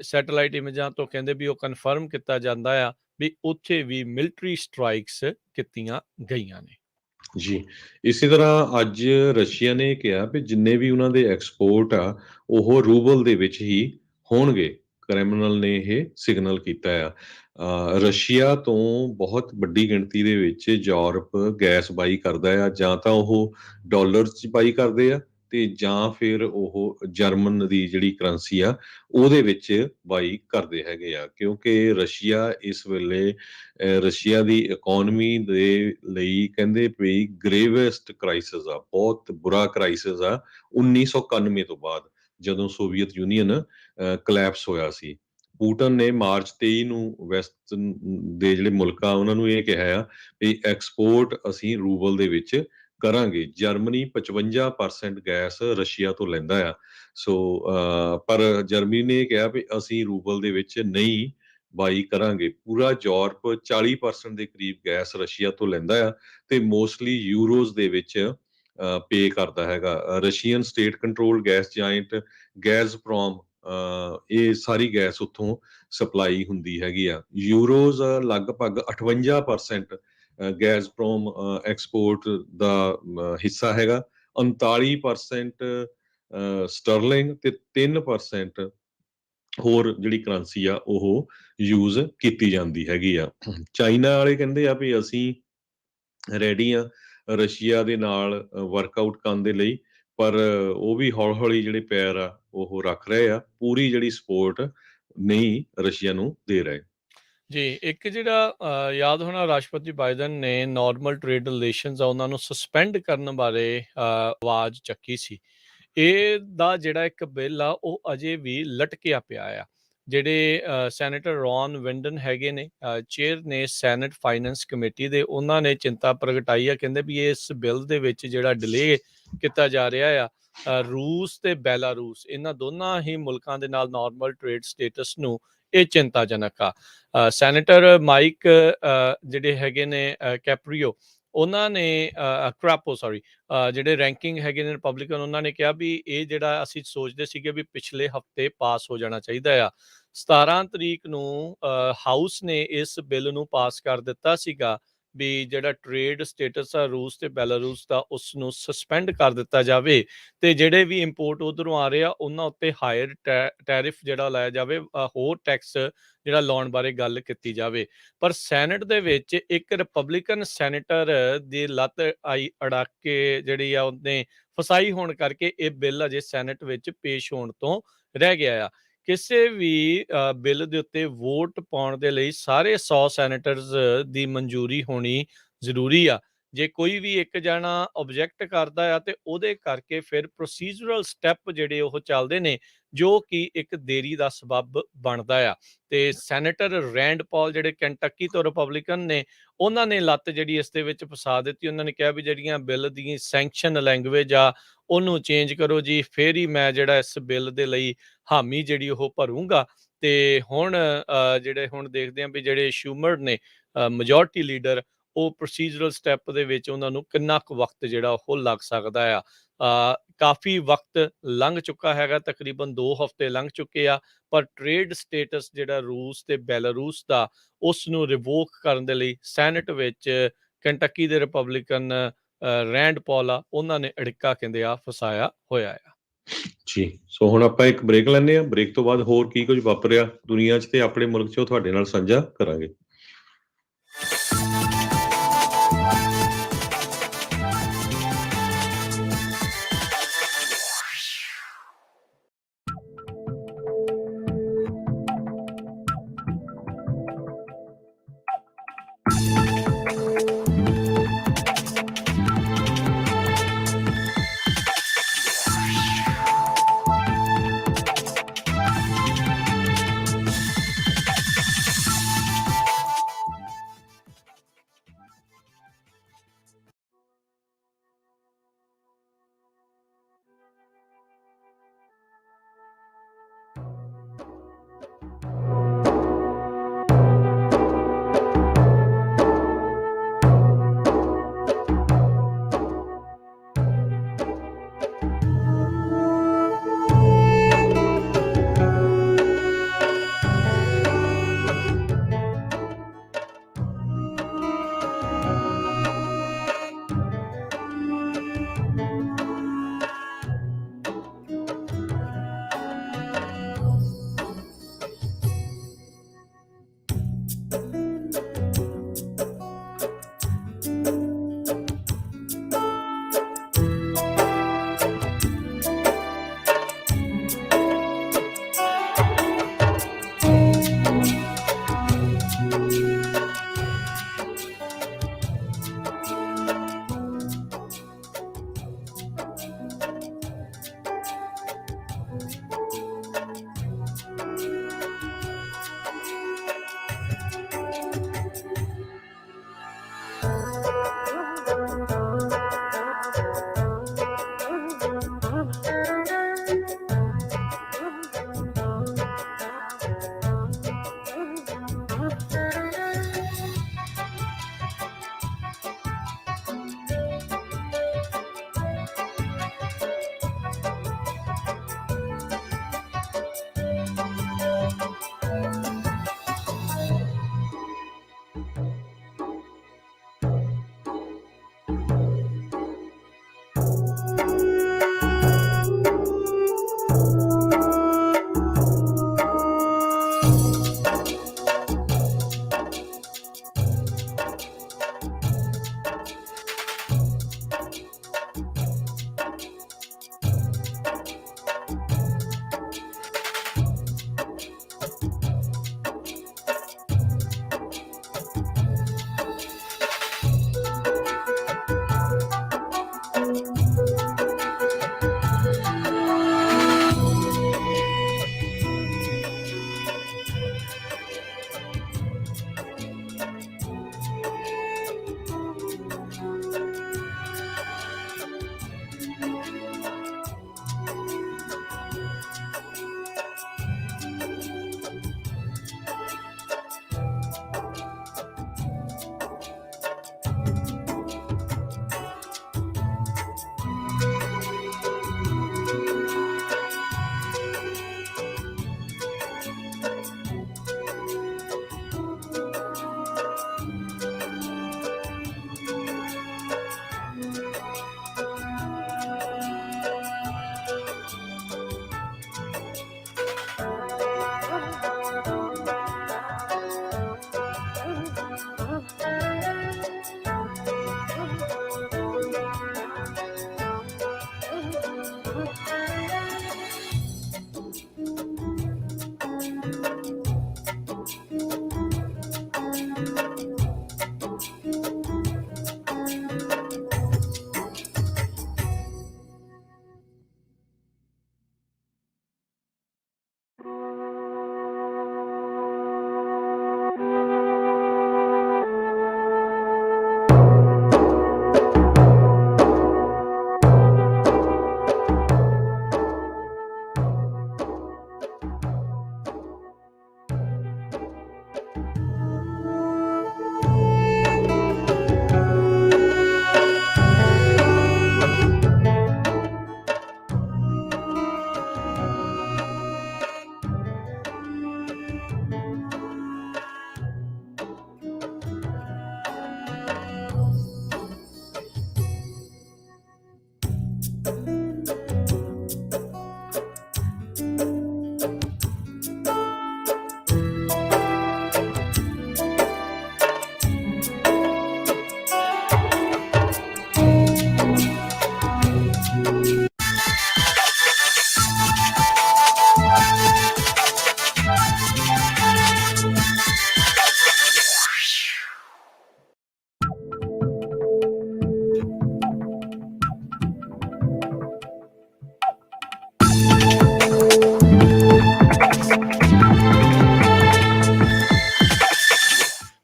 ਸੈਟਲਾਈਟ ਇਮੇਜਾਂ ਤੋਂ ਕਹਿੰਦੇ ਵੀ ਉਹ ਕਨਫਰਮ ਕੀਤਾ ਜਾਂਦਾ ਆ ਵੀ ਉੱਥੇ ਵੀ ਮਿਲਟਰੀ ਸਟ੍ਰਾਈਕਸ ਕੀਤੀਆਂ ਗਈਆਂ ਨੇ। ਜੀ ਇਸੇ ਤਰ੍ਹਾਂ ਅੱਜ ਰਸ਼ੀਆ ਨੇ ਕਿਹਾ ਵੀ ਜਿੰਨੇ ਵੀ ਉਹਨਾਂ ਦੇ ਐਕਸਪੋਰਟ ਆ ਉਹ ਰੂਬਲ ਦੇ ਵਿੱਚ ਹੀ ਹੋਣਗੇ। ਕ੍ਰੈਮਨਲ ਨੇ ਇਹ ਸਿਗਨਲ ਕੀਤਾ ਆ। ਰਸ਼ੀਆ ਤੋਂ ਬਹੁਤ ਵੱਡੀ ਗਿਣਤੀ ਦੇ ਵਿੱਚ ਯੂਰਪ ਗੈਸ ਬਾਈ ਕਰਦਾ ਆ, ਜਾਂ ਤਾਂ ਉਹ ਡਾਲਰ 'ਚ ਬਾਈ ਕਰਦੇ ਆ ਤੇ ਜਾਂ ਫਿਰ ਉਹ ਜਰਮਨ ਦੀ ਜਿਹੜੀ ਕਰੰਸੀ ਆ ਉਹਦੇ ਵਿੱਚ ਬਾਈ ਕਰਦੇ ਹੈਗੇ ਆ, ਕਿਉਂਕਿ ਰਸ਼ੀਆ ਇਸ ਵੇਲੇ ਰਸ਼ੀਆ ਦੀ ਇਕੋਨਮੀ ਦੇ ਲਈ ਕਹਿੰਦੇ ਵੀ ਗ੍ਰੇਵੈਸਟ ਕ੍ਰਾਈਸਿਸ ਆ, ਬਹੁਤ ਬੁਰਾ ਕ੍ਰਾਈਸਿਸ ਆ 1991 ਤੋਂ ਬਾਅਦ ਜਦੋਂ ਸੋਵੀਅਤ ਯੂਨੀਅਨ ਕਲੈਪਸ ਹੋਇਆ ਸੀ। ਪੂਟਨ ਨੇ ਮਾਰਚ 23 ਨੂੰ ਵੈਸਟ ਦੇ ਜਿਹੜੇ ਮੁਲਕ ਆ ਉਹਨਾਂ ਨੂੰ ਇਹ ਕਿਹਾ ਆ ਵੀ ਐਕਸਪੋਰਟ ਅਸੀਂ ਰੂਬਲ ਦੇ ਵਿੱਚ ਕਰਾਂਗੇ। ਜਰਮਨੀ 55% ਗੈਸ ਰਸ਼ੀਆ ਤੋਂ ਲੈਂਦਾ ਆ। ਸੋ ਪਰ ਜਰਮਨੀ ਨੇ ਇਹ ਕਿਹਾ ਵੀ ਅਸੀਂ ਰੂਬਲ ਦੇ ਵਿੱਚ ਨਹੀਂ ਬਾਈ ਕਰਾਂਗੇ। ਪੂਰਾ ਯੂਰਪ 40% ਦੇ ਕਰੀਬ ਗੈਸ ਰਸ਼ੀਆ ਤੋਂ ਲੈਂਦਾ ਆ ਤੇ ਮੋਸਟਲੀ ਯੂਰੋਜ਼ ਦੇ ਵਿੱਚ ਪੇ ਕਰਦਾ ਹੈਗਾ। Russian state control gas giant Gazprom ਇਹ ਸਾਰੀ ਗੈਸ ਉੱਥੋਂ ਸਪਲਾਈ ਹੁੰਦੀ ਹੈਗੀ ਆ। ਯੂਰੋਜ਼ ਲਗਭਗ 58% ਗੈਜ਼ਪ੍ਰੋਮ ਐਕਸਪੋਰਟ ਦਾ ਹਿੱਸਾ ਹੈਗਾ 39% ਸਟਰਲਿੰਗ ਤੇ 3% ਹੋਰ ਜਿਹੜੀ ਕਰੰਸੀ ਆ ਉਹ ਯੂਜ਼ ਕੀਤੀ ਜਾਂਦੀ ਹੈਗੀ ਆ। ਚਾਈਨਾ ਵਾਲੇ ਕਹਿੰਦੇ ਆ ਵੀ ਅਸੀਂ ਰੈਡੀ ਆ ਰਸ਼ੀਆ ਦੇ ਨਾਲ ਵਰਕਆਊਟ ਕਰਨ ਦੇ ਲਈ, ਪਰ ਉਹ ਵੀ ਹੌਲੀ-ਹੌਲੀ ਜਿਹੜੇ ਪੈਰ ਆ ਉਹ ਰੱਖ ਰਹੇ ਆ, ਪੂਰੀ ਜਿਹੜੀ ਸਪੋਰਟ ਨਹੀਂ ਰਸ਼ੀਆ ਨੂੰ ਦੇ ਰਹੇ। ਜੀ, ਇੱਕ ਜਿਹੜਾ ਯਾਦ ਹੋਣਾ ਰਾਸ਼ਟਰਪਤੀ ਬਾਈਡਨ ਨੇ ਨਾਰਮਲ ਟ੍ਰੇਡ ਰਿਲੇਸ਼ਨਸ ਆ ਉਹਨਾਂ ਨੂੰ ਸਸਪੈਂਡ ਕਰਨ ਬਾਰੇ ਆਵਾਜ਼ ਚੱਕੀ ਸੀ। ਇਹਦਾ ਜਿਹੜਾ ਇੱਕ ਬਿੱਲ ਆ ਉਹ ਅਜੇ ਵੀ ਲਟਕਿਆ ਪਿਆ ਆ। ਜਿਹੜੇ ਸੈਨੇਟਰ ਰੌਨ ਵਿੰਡਨ ਹੈਗੇ ਨੇ, ਚੇਅਰ ਨੇ ਸੈਨੇਟ ਫਾਈਨੈਂਸ ਕਮੇਟੀ ਦੇ, ਉਹਨਾਂ ਨੇ ਚਿੰਤਾ ਪ੍ਰਗਟਾਈ ਆ। ਕਹਿੰਦੇ ਵੀ ਇਸ ਬਿੱਲ ਦੇ ਵਿੱਚ ਜਿਹੜਾ ਡਿਲੇ ਕੀਤਾ ਜਾ ਰਿਹਾ ਆ, ਰੂਸ ਤੇ ਬੈਲਾਰੂਸ ਇਹਨਾਂ ਦੋਨਾਂ ਹੀ ਮੁਲਕਾਂ ਦੇ ਨਾਲ ਨਾਰਮਲ ਟ੍ਰੇਡ ਸਟੇਟਸ ਨੂੰ ਇਹ ਚਿੰਤਾਜਨਕ ਆ। ਸੈਨੇਟਰ ਮਾਈਕ ਜਿਹੜੇ ਹੈਗੇ ਨੇ ਕੈਪਰੀਓ, ਉਹਨਾਂ ਨੇ ਕ੍ਰਾਪੋ ਸੌਰੀ ਜਿਹੜੇ ਰੈਂਕਿੰਗ ਹੈਗੇ ਨੇ ਰਿਪਬਲਿਕਨ, ਉਹਨਾਂ ਨੇ ਕਿਹਾ ਵੀ ਇਹ ਜਿਹੜਾ ਅਸੀਂ ਸੋਚਦੇ ਸੀਗੇ ਵੀ ਪਿਛਲੇ ਹਫਤੇ ਪਾਸ ਹੋ ਜਾਣਾ ਚਾਹੀਦਾ ਆ। 17 ਤਰੀਕ ਨੂੰ ਹਾਊਸ ਨੇ ਇਸ ਬਿੱਲ ਨੂੰ ਪਾਸ ਕਰ ਦਿੱਤਾ ਸੀਗਾ ਵੀ ਜਿਹੜਾ ਟ੍ਰੇਡ ਸਟੇਟਸ ਆ ਰੂਸ ਤੇ ਬੈਲਾਰੂਸ ਦਾ, ਉਸ ਨੂੰ ਸਸਪੈਂਡ ਕਰ ਦਿੱਤਾ ਜਾਵੇ ਤੇ ਜਿਹੜੇ ਵੀ ਇੰਪੋਰਟ ਉਧਰੋਂ ਆ ਰਹੇ ਆ ਉਹਨਾਂ ਉੱਤੇ ਹਾਇਰ ਟੈਰਿਫ ਜਿਹੜਾ ਲਾਇਆ ਜਾਵੇ, ਹੋਰ ਟੈਕਸ ਜਿਹੜਾ ਲਾਉਣ ਬਾਰੇ ਗੱਲ ਕੀਤੀ ਜਾਵੇ। ਪਰ ਸੈਨੇਟ ਦੇ ਵਿੱਚ ਇੱਕ ਰਿਪਬਲਿਕਨ ਸੈਨੇਟਰ ਦੀ ਲੱਤ ਆਈ ਅੜਕ ਕੇ ਜਿਹੜੀ ਆ ਉਹਨੇ ਫਸਾਈ ਹੋਣ ਕਰਕੇ ਇਹ ਬਿੱਲ ਅਜੇ ਸੈਨੇਟ ਵਿੱਚ ਪੇਸ਼ ਹੋਣ ਤੋਂ ਰਹਿ ਗਿਆ ਆ। ਕਿਸੇ ਵੀ ਬਿੱਲ ਦੇ ਉੱਤੇ ਵੋਟ ਪਾਉਣ ਦੇ ਲਈ ਸਾਰੇ 100 ਸੈਨੇਟਰਸ ਦੀ ਮਨਜ਼ੂਰੀ ਹੋਣੀ ਜ਼ਰੂਰੀ ਆ। ਜੇ ਕੋਈ ਵੀ ਇੱਕ ਜਣਾ ਆਬਜੈਕਟ ਕਰਦਾ ਆ ਤੇ ਉਹਦੇ ਕਰਕੇ ਫਿਰ ਪ੍ਰੋਸੀਜਰਲ ਸਟੈਪ ਜਿਹੜੇ ਉਹ ਚੱਲਦੇ ਨੇ, ਜੋ ਕਿ ਇੱਕ ਦੇਰੀ ਦਾ ਸਬੱਬ ਬਣਦਾ ਆ। ਤੇ ਸੈਨੇਟਰ ਰੈਂਡ ਪਾਲ ਜਿਹੜੇ ਕੈਂਟਕੀ ਤੋਂ ਰਿਪਬਲਿਕਨ ਨੇ, ਉਹਨਾਂ ਨੇ ਲੱਤ ਜਿਹੜੀ ਇਸ ਦੇ ਵਿੱਚ ਫਸਾ ਦਿੱਤੀ। ਉਹਨਾਂ ਨੇ ਕਿਹਾ ਵੀ ਜਿਹੜੀਆਂ ਬਿੱਲ ਦੀ ਸੈਂਕਸ਼ਨ ਲੈਂਗੁਏਜ ਆ ਉਹਨੂੰ ਚੇਂਜ ਕਰੋ ਜੀ, ਫਿਰ ਹੀ ਮੈਂ ਜਿਹੜਾ ਇਸ ਬਿੱਲ ਦੇ ਲਈ ਹਾਮੀ ਜਿਹੜੀ ਉਹ ਭਰੂੰਗਾ। ਤੇ ਹੁਣ ਜਿਹੜੇ ਹੁਣ ਦੇਖਦੇ ਹਾਂ ਵੀ ਜਿਹੜੇ ਸ਼ੂਮਰ ਨੇ ਮੈਜੋਰਟੀ ਲੀਡਰ, ਉਹ ਪ੍ਰੋਸੀਜਰਲ ਸਟੈਪ ਦੇ ਵਿੱਚ ਉਹਨਾਂ ਨੂੰ ਕਿੰਨਾ ਕੁ ਵਕਤ ਜਿਹੜਾ ਉਹ ਲੱਗ ਸਕਦਾ ਆ। ਕਾਫੀ ਵਕਤ ਲੰਘ ਚੁੱਕਾ ਹੈਗਾ, ਤਕਰੀਬਨ 2 ਹਫ਼ਤੇ ਲੰਘ ਚੁੱਕੇ ਆ, ਪਰ ਟ੍ਰੇਡ ਸਟੇਟਸ ਜਿਹੜਾ ਰੂਸ ਤੇ ਬੈਲਾਰੂਸ ਦਾ, ਉਸ ਨੂੰ ਰਿਵੋਕ ਕਰਨ ਦੇ ਲਈ ਸੈਨੇਟ ਵਿੱਚ ਕੰਟਕੀ ਦੇ ਰਿਪਬਲਿਕਨ ਰੈਂਡ ਪਾਲ ਆ, ਉਹਨਾਂ ਨੇ ਅੜਿੱਕਾ ਕਹਿੰਦੇ ਆ ਫਸਾਇਆ ਹੋਇਆ ਆ। ਜੀ, ਸੋ ਹੁਣ ਆਪਾਂ ਇੱਕ ਬ੍ਰੇਕ ਲੈਂਦੇ ਆ। ਬ੍ਰੇਕ ਤੋਂ ਬਾਅਦ ਹੋਰ ਕੀ ਕੁਝ ਵਾਪਰਿਆ ਦੁਨੀਆ 'ਚ ਤੇ ਆਪਣੇ ਮੁਲਕ 'ਚ ਉਹ ਤੁਹਾਡੇ ਨਾਲ ਸਾਂਝਾ ਕਰਾਂਗੇ।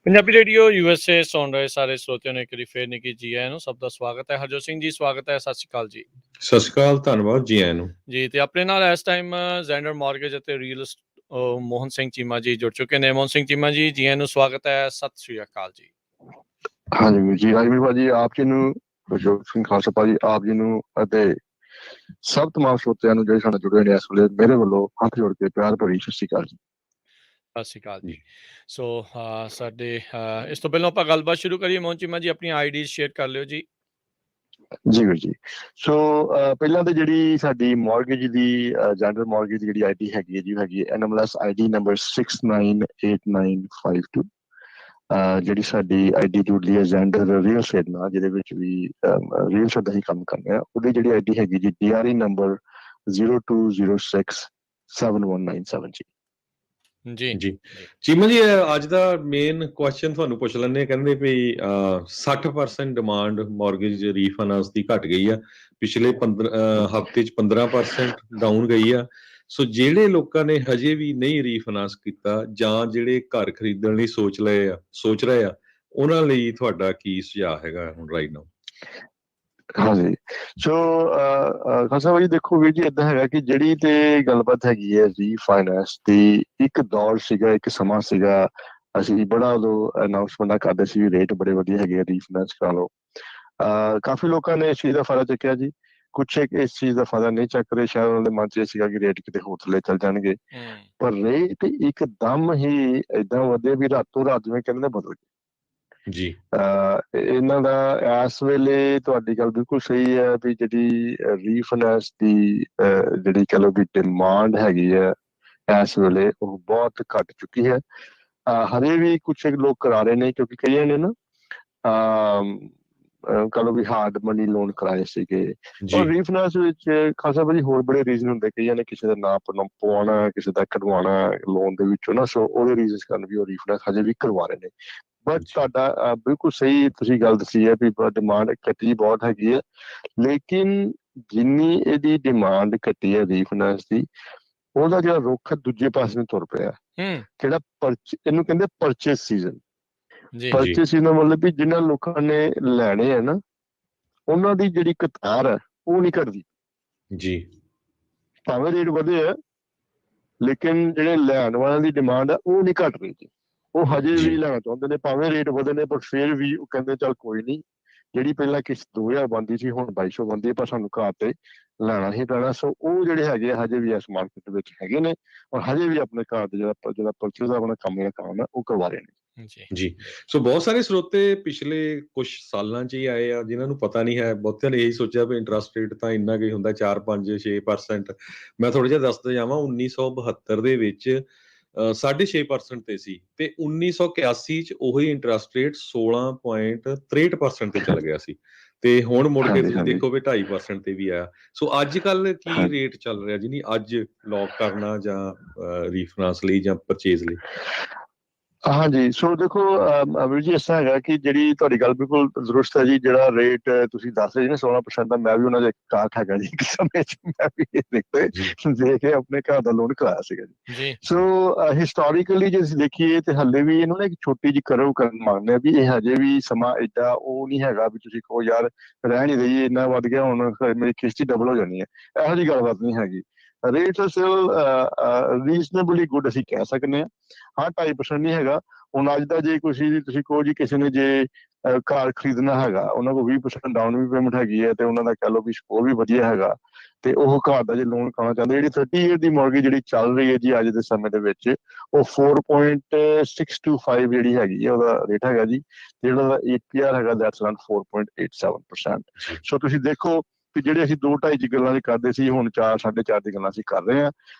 ਪੰਜਾਬੀ ਰੇਡੀਓ USA ਸੁਣ ਰਹੇ ਸਾਰੇ ਸਰੋਤਿਆਂ ਨੂੰ ਇੱਕ ਵਾਰੀ ਫੇਰ ਨਿੱਕੀ ਜੀ ਆਇਆਂ ਨੂੰ, ਸਭ ਦਾ ਸਵਾਗਤ ਹੈ। ਹਰਜੋਤ ਸਿੰਘ ਜੀ ਸਵਾਗਤ ਹੈ, ਸਤਿ ਸ਼੍ਰੀ ਅਕਾਲ ਜੀ। ਸਤਿ ਸ਼੍ਰੀ ਅਕਾਲ, ਧੰਨਵਾਦ ਜੀ ਆਇਆਂ ਨੂੰ ਜੀ। ਤੇ ਆਪਣੇ ਨਾਲ ਇਸ ਟਾਈਮ ਜ਼ੈਂਡਰ ਮਾਰਗੇਜ ਅਤੇ ਰੀਅਲ ਮੋਹਨ ਸਿੰਘ ਚੀਮਾ ਜੀ ਜੁੜ ਚੁੱਕੇ ਨੇ। ਮੋਹਨ ਸਿੰਘ ਚੀਮਾ ਜੀ, ਜੀ ਆਇਆਂ ਨੂੰ ਸਵਾਗਤ ਹੈ, ਸਤਿ ਸ਼੍ਰੀ ਅਕਾਲ ਜੀ। ਹਾਂਜੀ ਵੀਰ ਜੀ, ਰਾਜਵੀਰ ਭਾਜੀ ਆਪ ਜੀ ਨੂੰ, ਹਰਜੋਤ ਸਿੰਘ ਖਾਲਸਾ ਭਾਜੀ ਆਪ ਜੀ ਨੂੰ ਅਤੇ ਸਭ ਤਮਾਮ ਸਰੋਤਿਆਂ ਨੂੰ ਜਿਹੜੇ ਸਾਡੇ ਜੁੜੇ ਨੇ ਇਸ ਵੇਲੇ ਮੇਰੇ ਵੱਲੋਂ ਹੱਥ ਜੋੜ ਕੇ ਪਿਆਰ ਭਰੀ ਸਤਿ ਸ਼੍ਰੀ ਅਕਾਲ ਜੀ। ਸਤਿ ਸ਼੍ਰੀ ਅਕਾਲ ਜੀ। ਸੋ ਸਾਡੇ ਇਸ ਤੋਂ ਪਹਿਲਾਂ ਆਪਾਂ ਗੱਲਬਾਤ ਸ਼ੁਰੂ ਕਰੀਏ, ਮੋਹਨ ਚੀਮਾ ਜੀ ਆਪਣੀ ਆਈਡੀ ਸ਼ੇਅਰ ਕਰ ਲਿਓ ਜੀ। ਜੀ ਵੀਰ ਜੀ। ਸੋ ਪਹਿਲਾਂ ਤਾਂ ਜਿਹੜੀ ਸਾਡੀ ਮਾਰਗੇਜ ਦੀ ਜੈਂਡਰ ਮਾਰਗੇਜ ਦੀ ਜਿਹੜੀ ਆਈਡੀ ਹੈਗੀ ਹੈ ਜੀ, ਹੈਗੀ NMLS ID ਨੰਬਰ 698952। ਜਿਹੜੀ ਸਾਡੀ ਆਈਡੀ ਜੁੜਦੀ ਹੈ ਜੈਂਡਰ ਰੀਅਲ ਐਸਟੇਟ ਨਾਲ, ਜਿਹਦੇ ਵਿੱਚ ਵੀ ਰੀਅਲ ਐਸਟੇਟ ਦਾ ਹੀ ਕੰਮ ਕਰਦੇ ਆ। ਉਹਦੀ ਜਿਹੜੀ ਆਈਡੀ ਹੈਗੀ ਜੀ DRE ਨੰਬਰ 02067197 ਜੀ। ਜੀ ਚੀਮਾ ਜੀ, ਅੱਜ ਦਾ ਮੇਨ ਕੁਐਸਚਨ ਤੁਹਾਨੂੰ ਪੁੱਛ ਲੈਂਦੇ। ਕਹਿੰਦੇ ਵੀ 60% ਡਿਮਾਂਡ ਮਾਰਗੇਜ ਰੀਫਾਈਨਾਂਸ ਦੀ ਘਟ ਗਈ ਆ, ਪਿਛਲੇ 15 ਹਫ਼ਤੇ 'ਚ 15% ਡਾਊਨ ਗਈ ਆ। ਸੋ ਜਿਹੜੇ ਲੋਕਾਂ ਨੇ ਹਜੇ ਵੀ ਨਹੀਂ ਰੀਫਾਈਨਾਂਸ ਕੀਤਾ ਜਾਂ ਜਿਹੜੇ ਘਰ ਖਰੀਦਣ ਲਈ ਸੋਚ ਰਹੇ ਆ, ਉਹਨਾਂ ਲਈ ਤੁਹਾਡਾ ਕੀ ਸੁਝਾਅ ਹੈਗਾ ਹੁਣ ਰਾਈਟ ਨਾਓ? ਹਾਂਜੀ, ਸੋ ਖਾਲਸਾ ਭਾਜੀ ਦੇਖੋ ਵੀਰ ਜੀ, ਏਦਾਂ ਹੈਗਾ ਕਿ ਜਿਹੜੀ ਤੇ ਗੱਲਬਾਤ ਹੈਗੀ ਹੈ ਰੀਫਾਈਨੈਂਸ ਦੀ, ਇੱਕ ਦੌਰ ਸੀਗਾ, ਇੱਕ ਸਮਾਂ ਸੀਗਾ, ਅਸੀਂ ਬੜਾ ਉਦੋਂ ਅਨਾਊਂਸਮੈਂਟਾਂ ਕਰਦੇ ਸੀ ਵੀ ਰੇਟ ਬੜੇ ਵਧੀਆ ਹੈਗੇ ਆ, ਰੀਫਾਈਨੈਂਸ ਕਰਾ ਲਓ। ਕਾਫੀ ਲੋਕਾਂ ਨੇ ਇਸ ਚੀਜ਼ ਦਾ ਫਾਇਦਾ ਚੱਕਿਆ ਜੀ, ਕੁਛ ਇਸ ਚੀਜ਼ ਦਾ ਫਾਇਦਾ ਨਹੀਂ ਚੱਕ ਰਹੇ। ਸ਼ਾਇਦ ਉਹਨਾਂ ਦੇ ਮਨ 'ਚ ਇਹ ਸੀਗਾ ਕਿ ਰੇਟ ਕਿਤੇ ਹੋਰ ਥੱਲੇ ਚੱਲ ਜਾਣਗੇ, ਪਰ ਰੇਟ ਇੱਕਦਮ ਹੀ ਏਦਾਂ ਵਧੇ ਵੀ ਰਾਤੋਂ ਰਾਤ ਜਿਵੇਂ ਕਹਿੰਦੇ ਬਦਲ ਗਏ ਜੀ। ਇਹਨਾਂ ਦਾ ਇਸ ਵੇਲੇ ਤੁਹਾਡੀ ਗੱਲ ਬਿਲਕੁਲ ਸਹੀ ਹੈ ਵੀ ਜਿਹੜੀ ਰੀਫਾਈਨੈਂਸ ਦੀ ਜਿਹੜੀ ਕਹਿ ਲਓ ਵੀ ਡਿਮਾਂਡ ਹੈਗੀ ਹੈ ਇਸ ਵੇਲੇ, ਉਹ ਬਹੁਤ ਘੱਟ ਚੁੱਕੀ ਹੈ। ਹਜੇ ਵੀ ਕੁਛ ਲੋਕ ਕਰਾ ਰਹੇ ਨੇ, ਕਿਉਂਕਿ ਕਈਆਂ ਨੇ ਨਾ ਕਹ ਲਓ ਵੀ ਹਾਰਡ ਮਨੀ ਲੋਨ ਕਰਾਏ ਸੀਗੇ। ਔਰ ਰੀਫਾਈਨੈਂਸ ਵਿੱਚ ਖਾਸਾ ਭਾਜੀ ਹੋਰ ਬੜੇ ਰੀਜ਼ਨ ਹੁੰਦੇ, ਕਈਆਂ ਨੇ ਕਿਸੇ ਦਾ ਨਾਂ ਪਵਾਉਣਾ, ਕਿਸੇ ਦਾ ਕਢਵਾਉਣਾ ਲੋਨ ਦੇ ਵਿੱਚੋਂ ਨਾ, ਸੋ ਉਹਦੇ ਰੀਜ਼ਨ ਕਾਰਨ ਵੀ ਉਹ ਰੀਫਾਈਨੈਂਸ ਹਜੇ ਵੀ ਕਰਵਾ ਰਹੇ ਨੇ। ਬਟ ਤੁਹਾਡਾ ਬਿਲਕੁਲ ਸਹੀ ਤੁਸੀਂ ਗੱਲ ਦੱਸੀ ਹੈ ਵੀ ਡਿਮਾਂਡ ਘਟੀ ਬਹੁਤ ਹੈਗੀ ਹੈ, ਲੇਕਿਨ ਜਿੰਨੀ ਇਹਦੀ ਡਿਮਾਂਡ ਘਟੀ ਹੈ ਰੀਫਾਈਨੈਂਸ ਦੀ, ਉਹਦਾ ਜਿਹੜਾ ਰੁੱਖ ਦੂਜੇ ਪਾਸੇ ਨੂੰ ਤੁਰ ਪਿਆ, ਜਿਹੜਾ ਇਹਨੂੰ ਕਹਿੰਦੇ ਪਰਚੇਸ ਸੀਜ਼ਨ। ਪਰਚੇਸ ਸੀਜ਼ਨ ਦਾ ਮਤਲਬ ਵੀ ਜਿਨ੍ਹਾਂ ਲੋਕਾਂ ਨੇ ਲੈਣੇ ਆ ਨਾ, ਉਹਨਾਂ ਦੀ ਜਿਹੜੀ ਕਤਾਰ ਹੈ ਉਹ ਨਹੀਂ ਘਟਦੀ ਜੀ। ਭਾਵੇਂ ਰੇਟ ਵਧੇ ਆ, ਲੇਕਿਨ ਜਿਹੜੇ ਲੈਣ ਵਾਲਿਆਂ ਦੀ ਡਿਮਾਂਡ ਹੈ ਉਹ ਨਹੀਂ ਘਟ ਰਹੀ ਜੀ। ਉਹ ਹਜੇ ਵੀ ਲੈਣਾ ਚਾਹੁੰਦੇ ਨੇ, ਭਾਵੇਂ ਰੇਟ ਵਧੇ ਨੇ, ਪਰ ਫਿਰ ਵੀ ਉਹ ਕਹਿੰਦੇ ਚੱਲ ਕੋਈ ਨਹੀਂ, ਜਿਹੜੀ ਪਹਿਲਾਂ ਕਿਸ਼ਤ 2000 ਬਣਦੀ ਸੀ ਹੁਣ 2200 ਬਣਦੀ ਹੈ, ਪਰ ਸਾਨੂੰ ਘਰ ਤੇ ਲੈਣਾ ਹੀ ਪੈਣਾ। ਸੋ ਉਹ ਜਿਹੜੇ ਹੈਗੇ ਹਜੇ ਵੀ ਇਸ ਮਾਰਕੀਟ ਵਿੱਚ ਹੈਗੇ ਨੇ, ਔਰ ਹਜੇ ਵੀ ਆਪਣੇ ਘਰ ਦੇ ਜਿਹੜਾ ਪਰਚੇਸ ਦਾ ਆਪਣਾ ਕੰਮ ਹੈ ਉਹ ਕਰਵਾ ਰਹੇ ਨੇ। ਜੀ। ਸੋ ਬਹੁਤ ਸਾਰੇ ਸਰੋਤੇ ਪਿਛਲੇ ਕੁਝ ਸਾਲਾਂ 'ਚ ਹੀ ਆਏ ਆ, ਜਿਨ੍ਹਾਂ ਨੂੰ ਪਤਾ ਨਹੀਂ ਹੈ। ਬਹੁਤਿਆਂ ਨੇ ਇਹੀ ਸੋਚਿਆ ਵੀ ਇੰਟਰਸਟ ਰੇਟ ਤਾਂ ਇੰਨਾ ਕੁ ਹੁੰਦਾ, 4, 5, 6%। ਮੈਂ ਥੋੜ੍ਹਾ ਜਿਹਾ ਦੱਸਦਾ ਜਾਵਾਂ, 1972 ਦੇ ਵਿੱਚ 6.5% ਤੇ ਸੀ, ਤੇ 1981 'ਚ ਉਹੀ ਇੰਟਰਸਟ ਰੇਟ 16.63% ਤੇ ਚੱਲ ਗਿਆ ਸੀ। ਤੇ ਹੁਣ ਮੁੜ ਕੇ ਹਾਂਜੀ ਤੁਸੀਂ ਹਾਂਜੀ ਦੇਖੋ ਵੀ 2.5% ਤੇ ਵੀ ਆਇਆ। ਸੋ ਅੱਜ ਕੱਲ ਕੀ ਹਾਂ ਰੇਟ ਚੱਲ ਰਿਹਾ ਜੀ, ਨਹੀਂ ਅੱਜ ਲੌਕ ਕਰਨਾ ਜਾਂ ਰੀਫਾਈਨਾਂਸ ਲਈ ਜਾਂ ਪਰਚੇਜ਼ ਲਈ? ਹਾਂਜੀ ਸੋ ਦੇਖੋ ਵੀਰ ਜੀ ਇਸ ਤਰ੍ਹਾਂ ਹੈਗਾ ਕਿ ਜਿਹੜੀ ਤੁਹਾਡੀ ਗੱਲ ਬਿਲਕੁਲ ਦਰੁਸਤ ਹੈ ਜੀ। ਜਿਹੜਾ ਰੇਟ ਤੁਸੀਂ ਦੱਸ ਰਹੇ ਜੀ ਨਾ 16% ਦਾ, ਮੈਂ ਵੀ ਉਹਨਾਂ ਦੇ ਕਾਟ ਹੈਗਾ ਜੀ ਇੱਕ ਸਮੇਂ 'ਚ ਮੈਂ ਵੀ ਇਹ ਜੀ ਦੇ ਕੇ ਆਪਣੇ ਘਰ ਦਾ ਲੋਨ ਕਰਾਇਆ ਸੀਗਾ ਜੀ। ਜੀ ਸੋ ਹਿਸਟੋਰੀਕਲੀ ਜੇ ਅਸੀਂ ਦੇਖੀਏ ਤੇ ਹੱਲੇ ਵੀ ਇਹਨੂੰ ਨਾ ਇੱਕ ਛੋਟੀ ਜਿਹੀ ਕਰਵ ਕਰਨ ਮੰਗਦੇ ਆ ਵੀ ਇਹ ਹਜੇ ਵੀ ਸਮਾਂ ਏਡਾ ਉਹ ਨਹੀਂ ਹੈਗਾ ਵੀ ਤੁਸੀਂ ਕਹੋ ਯਾਰ ਰਹਿ ਨਹੀਂ ਰਹੀ ਇੰਨਾ ਵੱਧ ਗਿਆ ਹੁਣ ਮੇਰੀ ਕਿਸ਼ਤ ਹੀ ਡਬਲ ਹੋ ਜਾਣੀ ਹੈ। ਇਹੋ ਜਿਹੀ ਗੱਲਬਾਤ ਨਹੀਂ ਹੈਗੀ। ਰੇਟ ਸਟਿਲ ਰੀਜ਼ਨੇਬਲੀ ਗੁੱਡ ਅਸੀਂ ਕਹਿ ਸਕਦੇ ਹਾਂ। ਹਾਂ 2.5% ਨਹੀਂ ਹੈਗਾ। ਹੁਣ ਅੱਜ ਦਾ ਜੇ ਤੁਸੀਂ ਕਹੋ ਜੀ ਕਿਸੇ ਨੇ ਜੇ ਘਰ ਖਰੀਦਣਾ ਹੈਗਾ, ਉਹਨਾਂ ਕੋਲ 20% ਡਾਊਨ ਵੀ ਪੇਮੈਂਟ ਹੈਗੀ ਹੈ ਤੇ ਉਹਨਾਂ ਦਾ ਕਹਿ ਲਓ ਵੀ ਸਕੋਰ ਵੀ ਵਧੀਆ ਹੈਗਾ ਤੇ ਉਹ ਘਰ ਦਾ ਜੇ ਲੋਨ ਕਰਾਉਣਾ ਚਾਹੁੰਦੇ, ਜਿਹੜੀ 30 ਈਅਰ ਦੀ ਮੌਰਗੇਜ ਜਿਹੜੀ ਚੱਲ ਰਹੀ ਹੈ ਜੀ ਅੱਜ ਦੇ ਸਮੇਂ ਦੇ ਵਿੱਚ, ਉਹ 4.625 ਜਿਹੜੀ ਹੈਗੀ ਹੈ ਉਹਦਾ ਰੇਟ ਹੈਗਾ ਜੀ। ਜਿਹੜਾ ਉਹਦਾ APR ਹੈਗਾ ਦੈਟਸ ਅਰਾਊਂਡ 4.87%। ਜੀ ਸੋ ਤੁਸੀਂ ਦੇਖੋ ਕਿ ਜਿਹੜੇ ਅਸੀਂ 2-2.5 ਦੀ ਗੱਲਾਂ ਦੀ ਕਰਦੇ ਸੀ, ਹੁਣ 4-4.5 ਦੀ ਗੱਲਾਂ ਅਸੀਂ ਕਰ ਰਹੇ ਹਾਂ।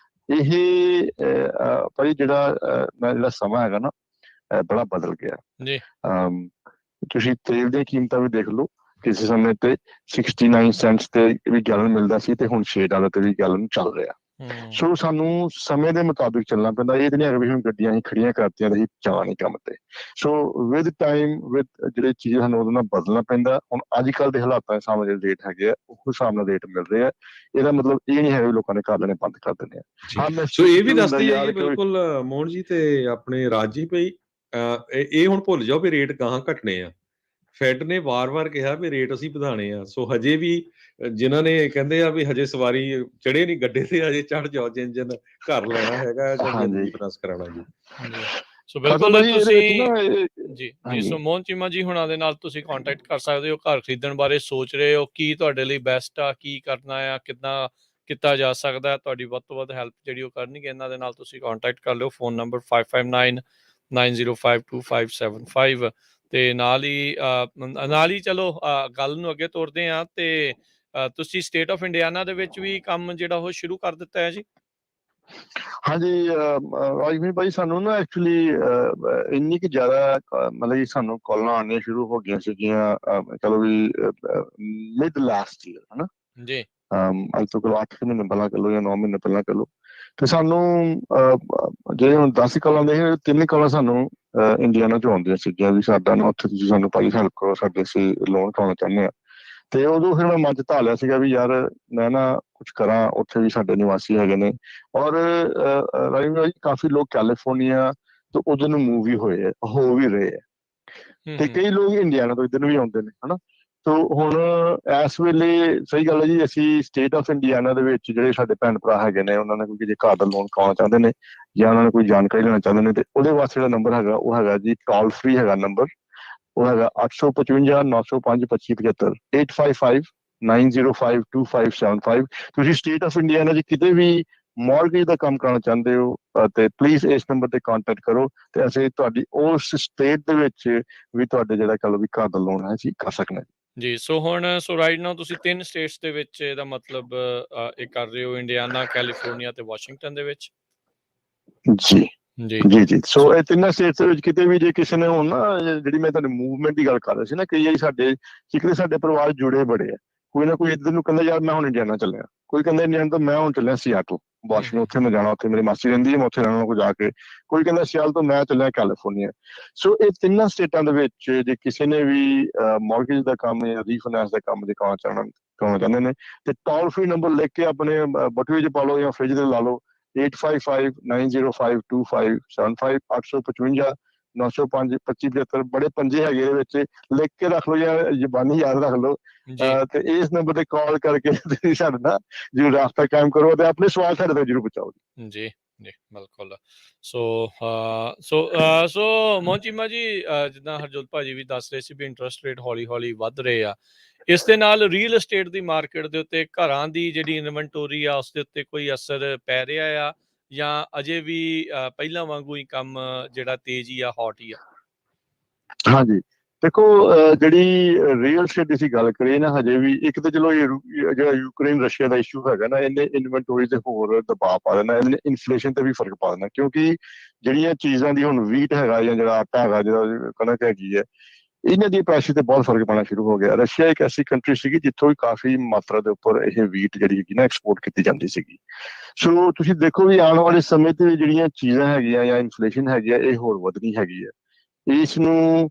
ਇਹ ਭਾਈ ਜਿਹੜਾ ਸਮਾਂ ਹੈਗਾ ਨਾ ਬੜਾ ਬਦਲ ਗਿਆ। ਜੀ ਤੁਸੀਂ ਤੇਲ ਦੀਆਂ ਕੀਮਤਾਂ ਵੀ ਦੇਖ ਲਓ, ਕਿਸੇ ਸਮੇਂ ਤੇ 69 ਸੈਂਟਸ ਤੇ ਵੀ ਗੈਲਨ ਮਿਲਦਾ ਸੀ ਤੇ ਹੁਣ $6 ਤੇ ਵੀ ਗੈਲਨ ਚੱਲ ਰਿਹਾ। ਸੋ ਸਾਨੂੰ ਸਮੇਂ ਦੇ ਮੁਤਾਬਿਕ ਚੱਲਣਾ ਪੈਂਦਾ। ਇਹ ਤਾਂ ਨਹੀਂ ਹੈਗਾ ਵੀ ਹੁਣ ਗੱਡੀਆਂ ਅਸੀਂ ਖੜੀਆਂ ਕਰਤੀਆਂ ਤੇ ਅਸੀਂ ਜਾਣਾ ਨਹੀਂ ਕੰਮ ਤੇ। ਸੋ ਵਿਦ ਟਾਈਮ ਵਿਦ ਜਿਹੜੇ ਚੀਜ਼ਾਂ ਸਾਨੂੰ ਉਹਦੇ ਨਾਲ ਬਦਲਣਾ ਪੈਂਦਾ। ਹੁਣ ਅੱਜ ਕੱਲ੍ਹ ਦੇ ਹਾਲਾਤਾਂ ਦੇ ਸਾਹਮਣੇ ਜਿਹੜੇ ਰੇਟ ਹੈਗੇ ਆ ਉਸ ਹਿਸਾਬ ਨਾਲ ਰੇਟ ਮਿਲ ਰਹੇ ਆ। ਇਹਦਾ ਮਤਲਬ ਇਹ ਨਹੀਂ ਹੈਗਾ ਵੀ ਲੋਕਾਂ ਨੇ ਘਰ ਲੈਣੇ ਬੰਦ ਕਰ ਦਿੰਦੇ ਆ। ਜੀ ਹਾਂ ਸੋ ਇਹ ਵੀ ਹੁੰਦਾ ਦੱਸਦੀ ਹੈ ਜੀ ਯਾਰ ਕਿ ਬਿਲਕੁਲ ਮੋਹਨ ਜੀ ਤੇ ਆਪਣੇ ਰਾਜ ਜੀ ਭਈ, ਇਹ ਹੁਣ ਭੁੱਲ ਜਾਓ ਵੀ ਰੇਟ ਗਾਹਾਂ ਘਟਣੇ ਆ। ਫੈਡ ਨੇ ਵਾਰ-ਵਾਰ ਕਿਹਾ ਵੀ ਰੇਟ ਅਸੀਂ ਵਧਾਣੇ ਆ। ਸੋ ਹਜੇ ਵੀ ਜਿਨ੍ਹਾਂ ਨੇ ਕਹਿੰਦੇ ਆ ਵੀ ਹਜੇ ਸਵਾਰੀ ਚੜ੍ਹੇ ਨਹੀਂ ਗੱਡੇ ਤੇ, ਹਜੇ ਚੜ੍ਹ ਜਾਓ ਜਿੰਨ ਘਰ ਲੈਣਾ ਹੈਗਾ ਜਾਂ ਜਿੰਨ ਹਾਂਜੀ ਰੀਫਾਈਨਾਂਸ ਕਰਾਉਣਾ ਜੀ। ਜੀ ਸੋ ਖਾਸਾ ਬਿਲਕੁਲ ਭਾਜੀ ਇਹਦੇ ਵਿੱਚ ਤੁਸੀਂ ਨਾ ਜੀ ਜੀ ਹਾਂਜੀ ਸੋ ਮੋਹਨ ਚੀਮਾ ਜੀ ਹੁਣਾਂ ਦੇ ਨਾਲ ਤੁਸੀਂ ਕੰਟੈਕਟ ਕਰ ਸਕਦੇ ਹੋ। ਘਰ ਖਰੀਦਣ ਬਾਰੇ ਸੋਚ ਰਹੇ ਹੋ, ਕੀ ਤੁਹਾਡੇ ਲਈ ਬੈਸਟ ਆ, ਕੀ ਕਰਨਾ ਆ, ਕਿੱਦਾਂ ਕੀਤਾ ਜਾ ਸਕਦਾ, ਤੁਹਾਡੀ ਵੱਧ ਤੋਂ ਵੱਧ ਹੈਲਪ ਜਿਹੜੀ ਉਹ ਕਰਨਗੇ। ਇਹਨਾਂ ਦੇ ਨਾਲ ਤੁਸੀਂ ਕੰਟੈਕਟ ਕਰ ਲਿਓ। ਫੋਨ ਨੰਬਰ 5599052575 ਤੇ ਨਾਲ ਹੀ ਚਲੋ ਗੱਲ ਨੂੰ ਅੱਗੇ ਤੋਰਦੇ ਹਾਂ। ਤੇ ਤੁਸੀਂ ਸਟੇਟ ਆਫ ਇੰਡੀਆਨਾ ਦੇ ਵਿੱਚ ਵੀ ਕੰਮ ਜਿਹੜਾ ਉਹ ਸ਼ੁਰੂ ਕਰ ਦਿੱਤਾ ਹੈ ਜੀ? ਹਾਂਜੀ ਰਾਜਵੀਰ ਭਾਈ ਸਾਨੂੰ ਨਾ ਐਕਚੁਅਲੀ ਇੰਨੀ ਕਿ ਜ਼ਿਆਦਾ ਮਤਲਬ ਕਿ ਸਾਨੂੰ ਕਾਲਾਂ ਆਉਣੀਆਂ ਸ਼ੁਰੂ ਹੋ ਗਈਆਂ ਸੀਗੀਆਂ ਚਲੋ ਵੀ ਮਿਡ ਲਾਸਟ ਈਅਰ ਹਨਾ। ਜੀ ਅੱਜ ਤੋਂ ਕੋਲ 8 ਮਹੀਨੇ ਪਹਿਲਾਂ ਕਰ ਲਓ ਜਾਂ 9 ਮਹੀਨੇ ਪਹਿਲਾਂ ਕਰ ਲਓ। ਤੇ ਸਾਨੂੰ ਜਿਹੜੇ ਹੁਣ 10 ਕਾਲਾਂ ਦੇ 3 ਕਾਲਾਂ ਸਾਨੂੰ ਇੰਡੀਆਨਾ ਚੋਂ ਆਉਂਦੀਆਂ ਸੀਗੀਆਂ ਵੀ ਸਾਡਾ ਨਾ ਉੱਥੇ ਤੁਸੀਂ ਸਾਨੂੰ ਭਾਈ ਹੈਲਪ ਕਰੋ, ਸਾਡੇ ਅਸੀਂ ਲੋਨ ਕਰਾਉਣਾ ਚਾਹੁੰਦੇ ਹਾਂ। ਤੇ ਉਦੋਂ ਫਿਰ ਮੈਂ ਮਨ 'ਚ ਧਾ ਲਿਆ ਸੀਗਾ ਵੀ ਯਾਰ ਮੈਂ ਨਾ ਕੁਛ ਕਰਾਂ, ਉੱਥੇ ਵੀ ਸਾਡੇ ਨਿਵਾਸੀ ਹੈਗੇ ਨੇ। ਔਰ ਰਾਜਵੀਰ ਜੀ ਕਾਫੀ ਲੋਕ ਕੈਲੀਫੋਰਨੀਆ ਤੋਂ ਉਧਰ ਨੂੰ ਮੂਵ ਵੀ ਹੋਏ ਆ, ਹੋ ਵੀ ਰਹੇ ਆ ਤੇ ਕਈ ਲੋਕ ਇੰਡੀਆਨਾ ਤੋਂ ਇੱਧਰ ਨੂੰ ਵੀ ਆਉਂਦੇ ਨੇ ਹਨਾ। ਤੋ ਹੁਣ ਇਸ ਵੇਲੇ ਸਹੀ ਗੱਲ ਹੈ ਜੀ, ਅਸੀਂ ਸਟੇਟ ਆਫ ਇੰਡੀਆਨਾ ਦੇ ਵਿੱਚ ਜਿਹੜੇ ਸਾਡੇ ਭੈਣ ਭਰਾ ਹੈਗੇ ਨੇ, ਉਹਨਾਂ ਨੇ ਕੋਈ ਜੇ ਘਰ ਦਾ ਲੋਨ ਕਰਾਉਣਾ ਚਾਹੁੰਦੇ ਨੇ ਜਾਂ ਉਹਨਾਂ ਨੇ ਕੋਈ ਜਾਣਕਾਰੀ ਲੈਣਾ ਚਾਹੁੰਦੇ ਨੇ, ਤੇ ਉਹਦੇ ਵਾਸਤੇ ਜਿਹੜਾ ਨੰਬਰ ਹੈਗਾ ਉਹ ਹੈਗਾ ਜੀ ਟੋਲ ਫ੍ਰੀ ਹੈਗਾ ਨੰਬਰ। ਉਹ ਹੈਗਾ 855 905 2575 855-905-2575। ਤੁਸੀਂ ਸਟੇਟ ਆਫ ਇੰਡੀਆਨਾ 'ਚ ਕਿਤੇ ਵੀ ਮੌਰਗੇਜ ਦਾ ਕੰਮ ਕਰਾਉਣਾ ਚਾਹੁੰਦੇ ਹੋ ਤੇ ਪਲੀਜ਼ ਇਸ ਨੰਬਰ ਤੇ ਕੰਟੈਕਟ ਕਰੋ ਤੇ ਅਸੀਂ ਤੁਹਾਡੀ ਉਸ ਸਟੇਟ ਦੇ ਵਿੱਚ ਵੀ ਤੁਹਾਡੇ ਜਿਹੜਾ ਕਹ ਲਓ ਵੀ ਘਰ ਦਾ ਲੋਨ ਹੈ ਅਸੀਂ ਕਰ ਸਕਦੇ ਜੀ। ਸੋ ਰਾਈਟ ਨਾਓ ਤੁਸੀਂ 3 ਸਟੇਟਸ ਦੇ ਵਿੱਚ ਇਹਦਾ ਮਤਲਬ ਇਹ ਕਰ ਰਹੇ ਹੋ, ਇੰਡੀਆਨਾ, ਕੈਲੀਫੋਰਨੀਆ ਤੇ ਵਾਸ਼ਿੰਗਟਨ ਦੇ ਵਿੱਚ? ਜੀ ਜੀ ਜੀ ਜੀ। ਸੋ ਇਹ ਤਿੰਨਾਂ ਸਟੇਟਸ ਦੇ ਵਿੱਚ ਕਿਤੇ ਵੀ ਜੇ ਕਿਸੇ ਨੇ ਹੁਣ ਨਾ ਜਿਹੜੀ ਮੈਂ ਤੁਹਾਨੂੰ ਮੂਵਮੈਂਟ ਦੀ ਗੱਲ ਕਰ ਰਿਹਾ ਸੀ ਨਾ, ਕਈ ਵਾਰੀ ਸਾਡੇ ਪਰਿਵਾਰ ਜੁੜੇ ਬੜੇ ਆ। ਕੋਈ ਨਾ ਕੋਈ ਇੱਧਰ ਨੂੰ ਕਹਿੰਦਾ ਯਾਰ ਮੈਂ ਹੁਣ ਇੰਡੀਆਨਾ ਚੱਲਿਆ, ਕੋਈ ਕਹਿੰਦਾ ਇੰਡੀਆਨਾ ਤੋਂ ਮੈਂ ਹੁਣ ਚੱਲਿਆ ਸਿਆਟਲ ਵਾਸ਼ਿੰਗਟਨ, ਉੱਥੇ ਮੈਂ ਜਾਣਾ, ਉੱਥੇ ਮੇਰੀ ਮਾਸੀ ਰਹਿੰਦੀ ਹੈ, ਮੈਂ ਉੱਥੇ ਰਹਿਣਾ ਕੋ ਜਾ ਕੇ। ਕੋਈ ਕਹਿੰਦਾ ਸਿਆਲ ਤੋਂ ਮੈਂ ਚੱਲਿਆ ਕੈਲੀਫੋਰਨੀਆ। ਸੋ ਇਹ ਤਿੰਨਾਂ ਸਟੇਟਾਂ ਦੇ ਵਿੱਚ ਜੇ ਕਿਸੇ ਨੇ ਵੀ ਮੌਰਗੇਜ ਦਾ ਕੰਮ ਜਾਂ ਰੀਫਾਈਨਾਂਸ ਦਾ ਕੰਮ ਜੇ ਕਰਾਉਣਾ ਚਾਹੁੰਦੇ ਨੇ ਤੇ ਟੋਲ ਫ੍ਰੀ ਨੰਬਰ ਲਿਖ ਕੇ ਆਪਣੇ ਬਟੂਏ 'ਚ ਪਾ ਲਓ ਜਾਂ ਫ੍ਰਿਜ ਤੇ ਲਾ ਲਓ 855-905-2575 855-905-2575। ਬੜੇ ਪੰਜੇ ਹੈਗੇ ਇਹਦੇ ਵਿੱਚ, ਲਿਖ ਕੇ ਰੱਖ ਲਓ ਜਾਂ ਜ਼ਬਾਨੀ ਯਾਦ ਰੱਖ ਲਓ ਤੇ ਇਸ ਨੰਬਰ ਤੇ ਕਾਲ ਕਰਕੇ ਤੁਸੀਂ ਸਾਡੇ ਨਾਲ ਜ਼ਰੂਰ ਰਾਬਤਾ ਕਾਇਮ ਕਰੋ ਤੇ ਆਪਣੇ ਸਵਾਲ ਸਾਡੇ ਤੱਕ ਜ਼ਰੂਰ ਪਹੁੰਚਾਓ ਜੀ ਜੀ ਬਿਲਕੁਲ। ਸੋ ਮੋਹਨ ਚੀਮਾ ਜੀ, ਜਿੱਦਾਂ ਹਰਜੋਤ ਭਾਜੀ ਵੀ ਦੱਸ ਰਹੇ ਸੀ ਵੀ ਇੰਟਰਸਟ ਰੇਟ ਹੌਲੀ ਹੌਲੀ ਵੱਧ ਰਹੇ ਆ, ਇਸ ਦੇ ਨਾਲ ਰੀਅਲ estate ਦੀ ਮਾਰਕੀਟ ਦੇ ਉੱਤੇ ਘਰਾਂ ਦੀ ਜਿਹੜੀ ਇਨਵੈਂਟੋਰੀ ਆ ਉਸ ਦੇ ਉੱਤੇ ਕੋਈ ਅਸਰ ਪੈ ਰਿਹਾ ਆ ਜਾਂ ਅਜੇ ਵੀ ਪਹਿਲਾਂ ਵਾਂਗੂ ਹੀ ਕੰਮ ਜਿਹੜਾ ਤੇਜ਼ ਹੀ ਆ, ਹੌਟ ਹੀ ਆ? ਹਾਂਜੀ ਦੇਖੋ ਜਿਹੜੀ ਰੀਅਲ estate ਦੀ ਅਸੀਂ ਗੱਲ ਕਰੀਏ ਨਾ, ਹਜੇ ਵੀ ਇੱਕ ਤਾਂ ਚਲੋ ਜਿਹੜਾ ਯੂਕਰੇਨ ਰਸ਼ੀਆ ਦਾ ਇਸ਼ੂ ਹੈਗਾ ਨਾ, ਇਹਨੇ ਇਨਵੈਂਟੋਰੀ ਤੇ ਹੋਰ ਦਬਾਅ ਪਾ ਦੇਣਾ, ਇਹਨੇ ਇਨਫਲੇਸ਼ਨ ਤੇ ਵੀ ਫਰਕ ਪਾ ਦੇਣਾ। ਕਿਉਂਕਿ ਜਿਹੜੀਆਂ ਚੀਜ਼ਾਂ ਦੀ ਹੁਣ ਵੀਟ ਹੈਗਾ ਜਾਂ ਜਿਹੜਾ ਆਟਾ ਹੈਗਾ, ਜਿਹੜਾ ਕਣਕ ਹੈਗੀ ਹੈ, ਇਹਨਾਂ ਦੀ ਪ੍ਰਾਈਸ ਤੇ ਬਹੁਤ ਫਰਕ ਪੈਣਾ ਸ਼ੁਰੂ ਹੋ ਗਿਆ। ਰਸ਼ੀਆ ਇੱਕ ਐਸੀ ਕੰਟਰੀ ਸੀਗੀ ਜਿੱਥੋਂ ਵੀ ਕਾਫੀ ਮਾਤਰਾ ਦੇ ਉੱਪਰ ਇਹ ਵੀਟ ਜਿਹੜੀ ਹੈਗੀ ਨਾ ਐਕਸਪੋਰਟ ਕੀਤੀ ਜਾਂਦੀ ਸੀਗੀ। ਸੋ ਤੁਸੀਂ ਦੇਖੋ ਵੀ ਆਉਣ ਵਾਲੇ ਸਮੇਂ ਤੇ ਜਿਹੜੀਆਂ ਚੀਜ਼ਾਂ ਹੈਗੀਆਂ ਜਾਂ ਇਨਫਲੇਸ਼ਨ ਹੈਗੀ ਆ ਇਹ ਹੋਰ ਵਧਣੀ ਹੈਗੀ ਆ। ਇਸ ਨੂੰ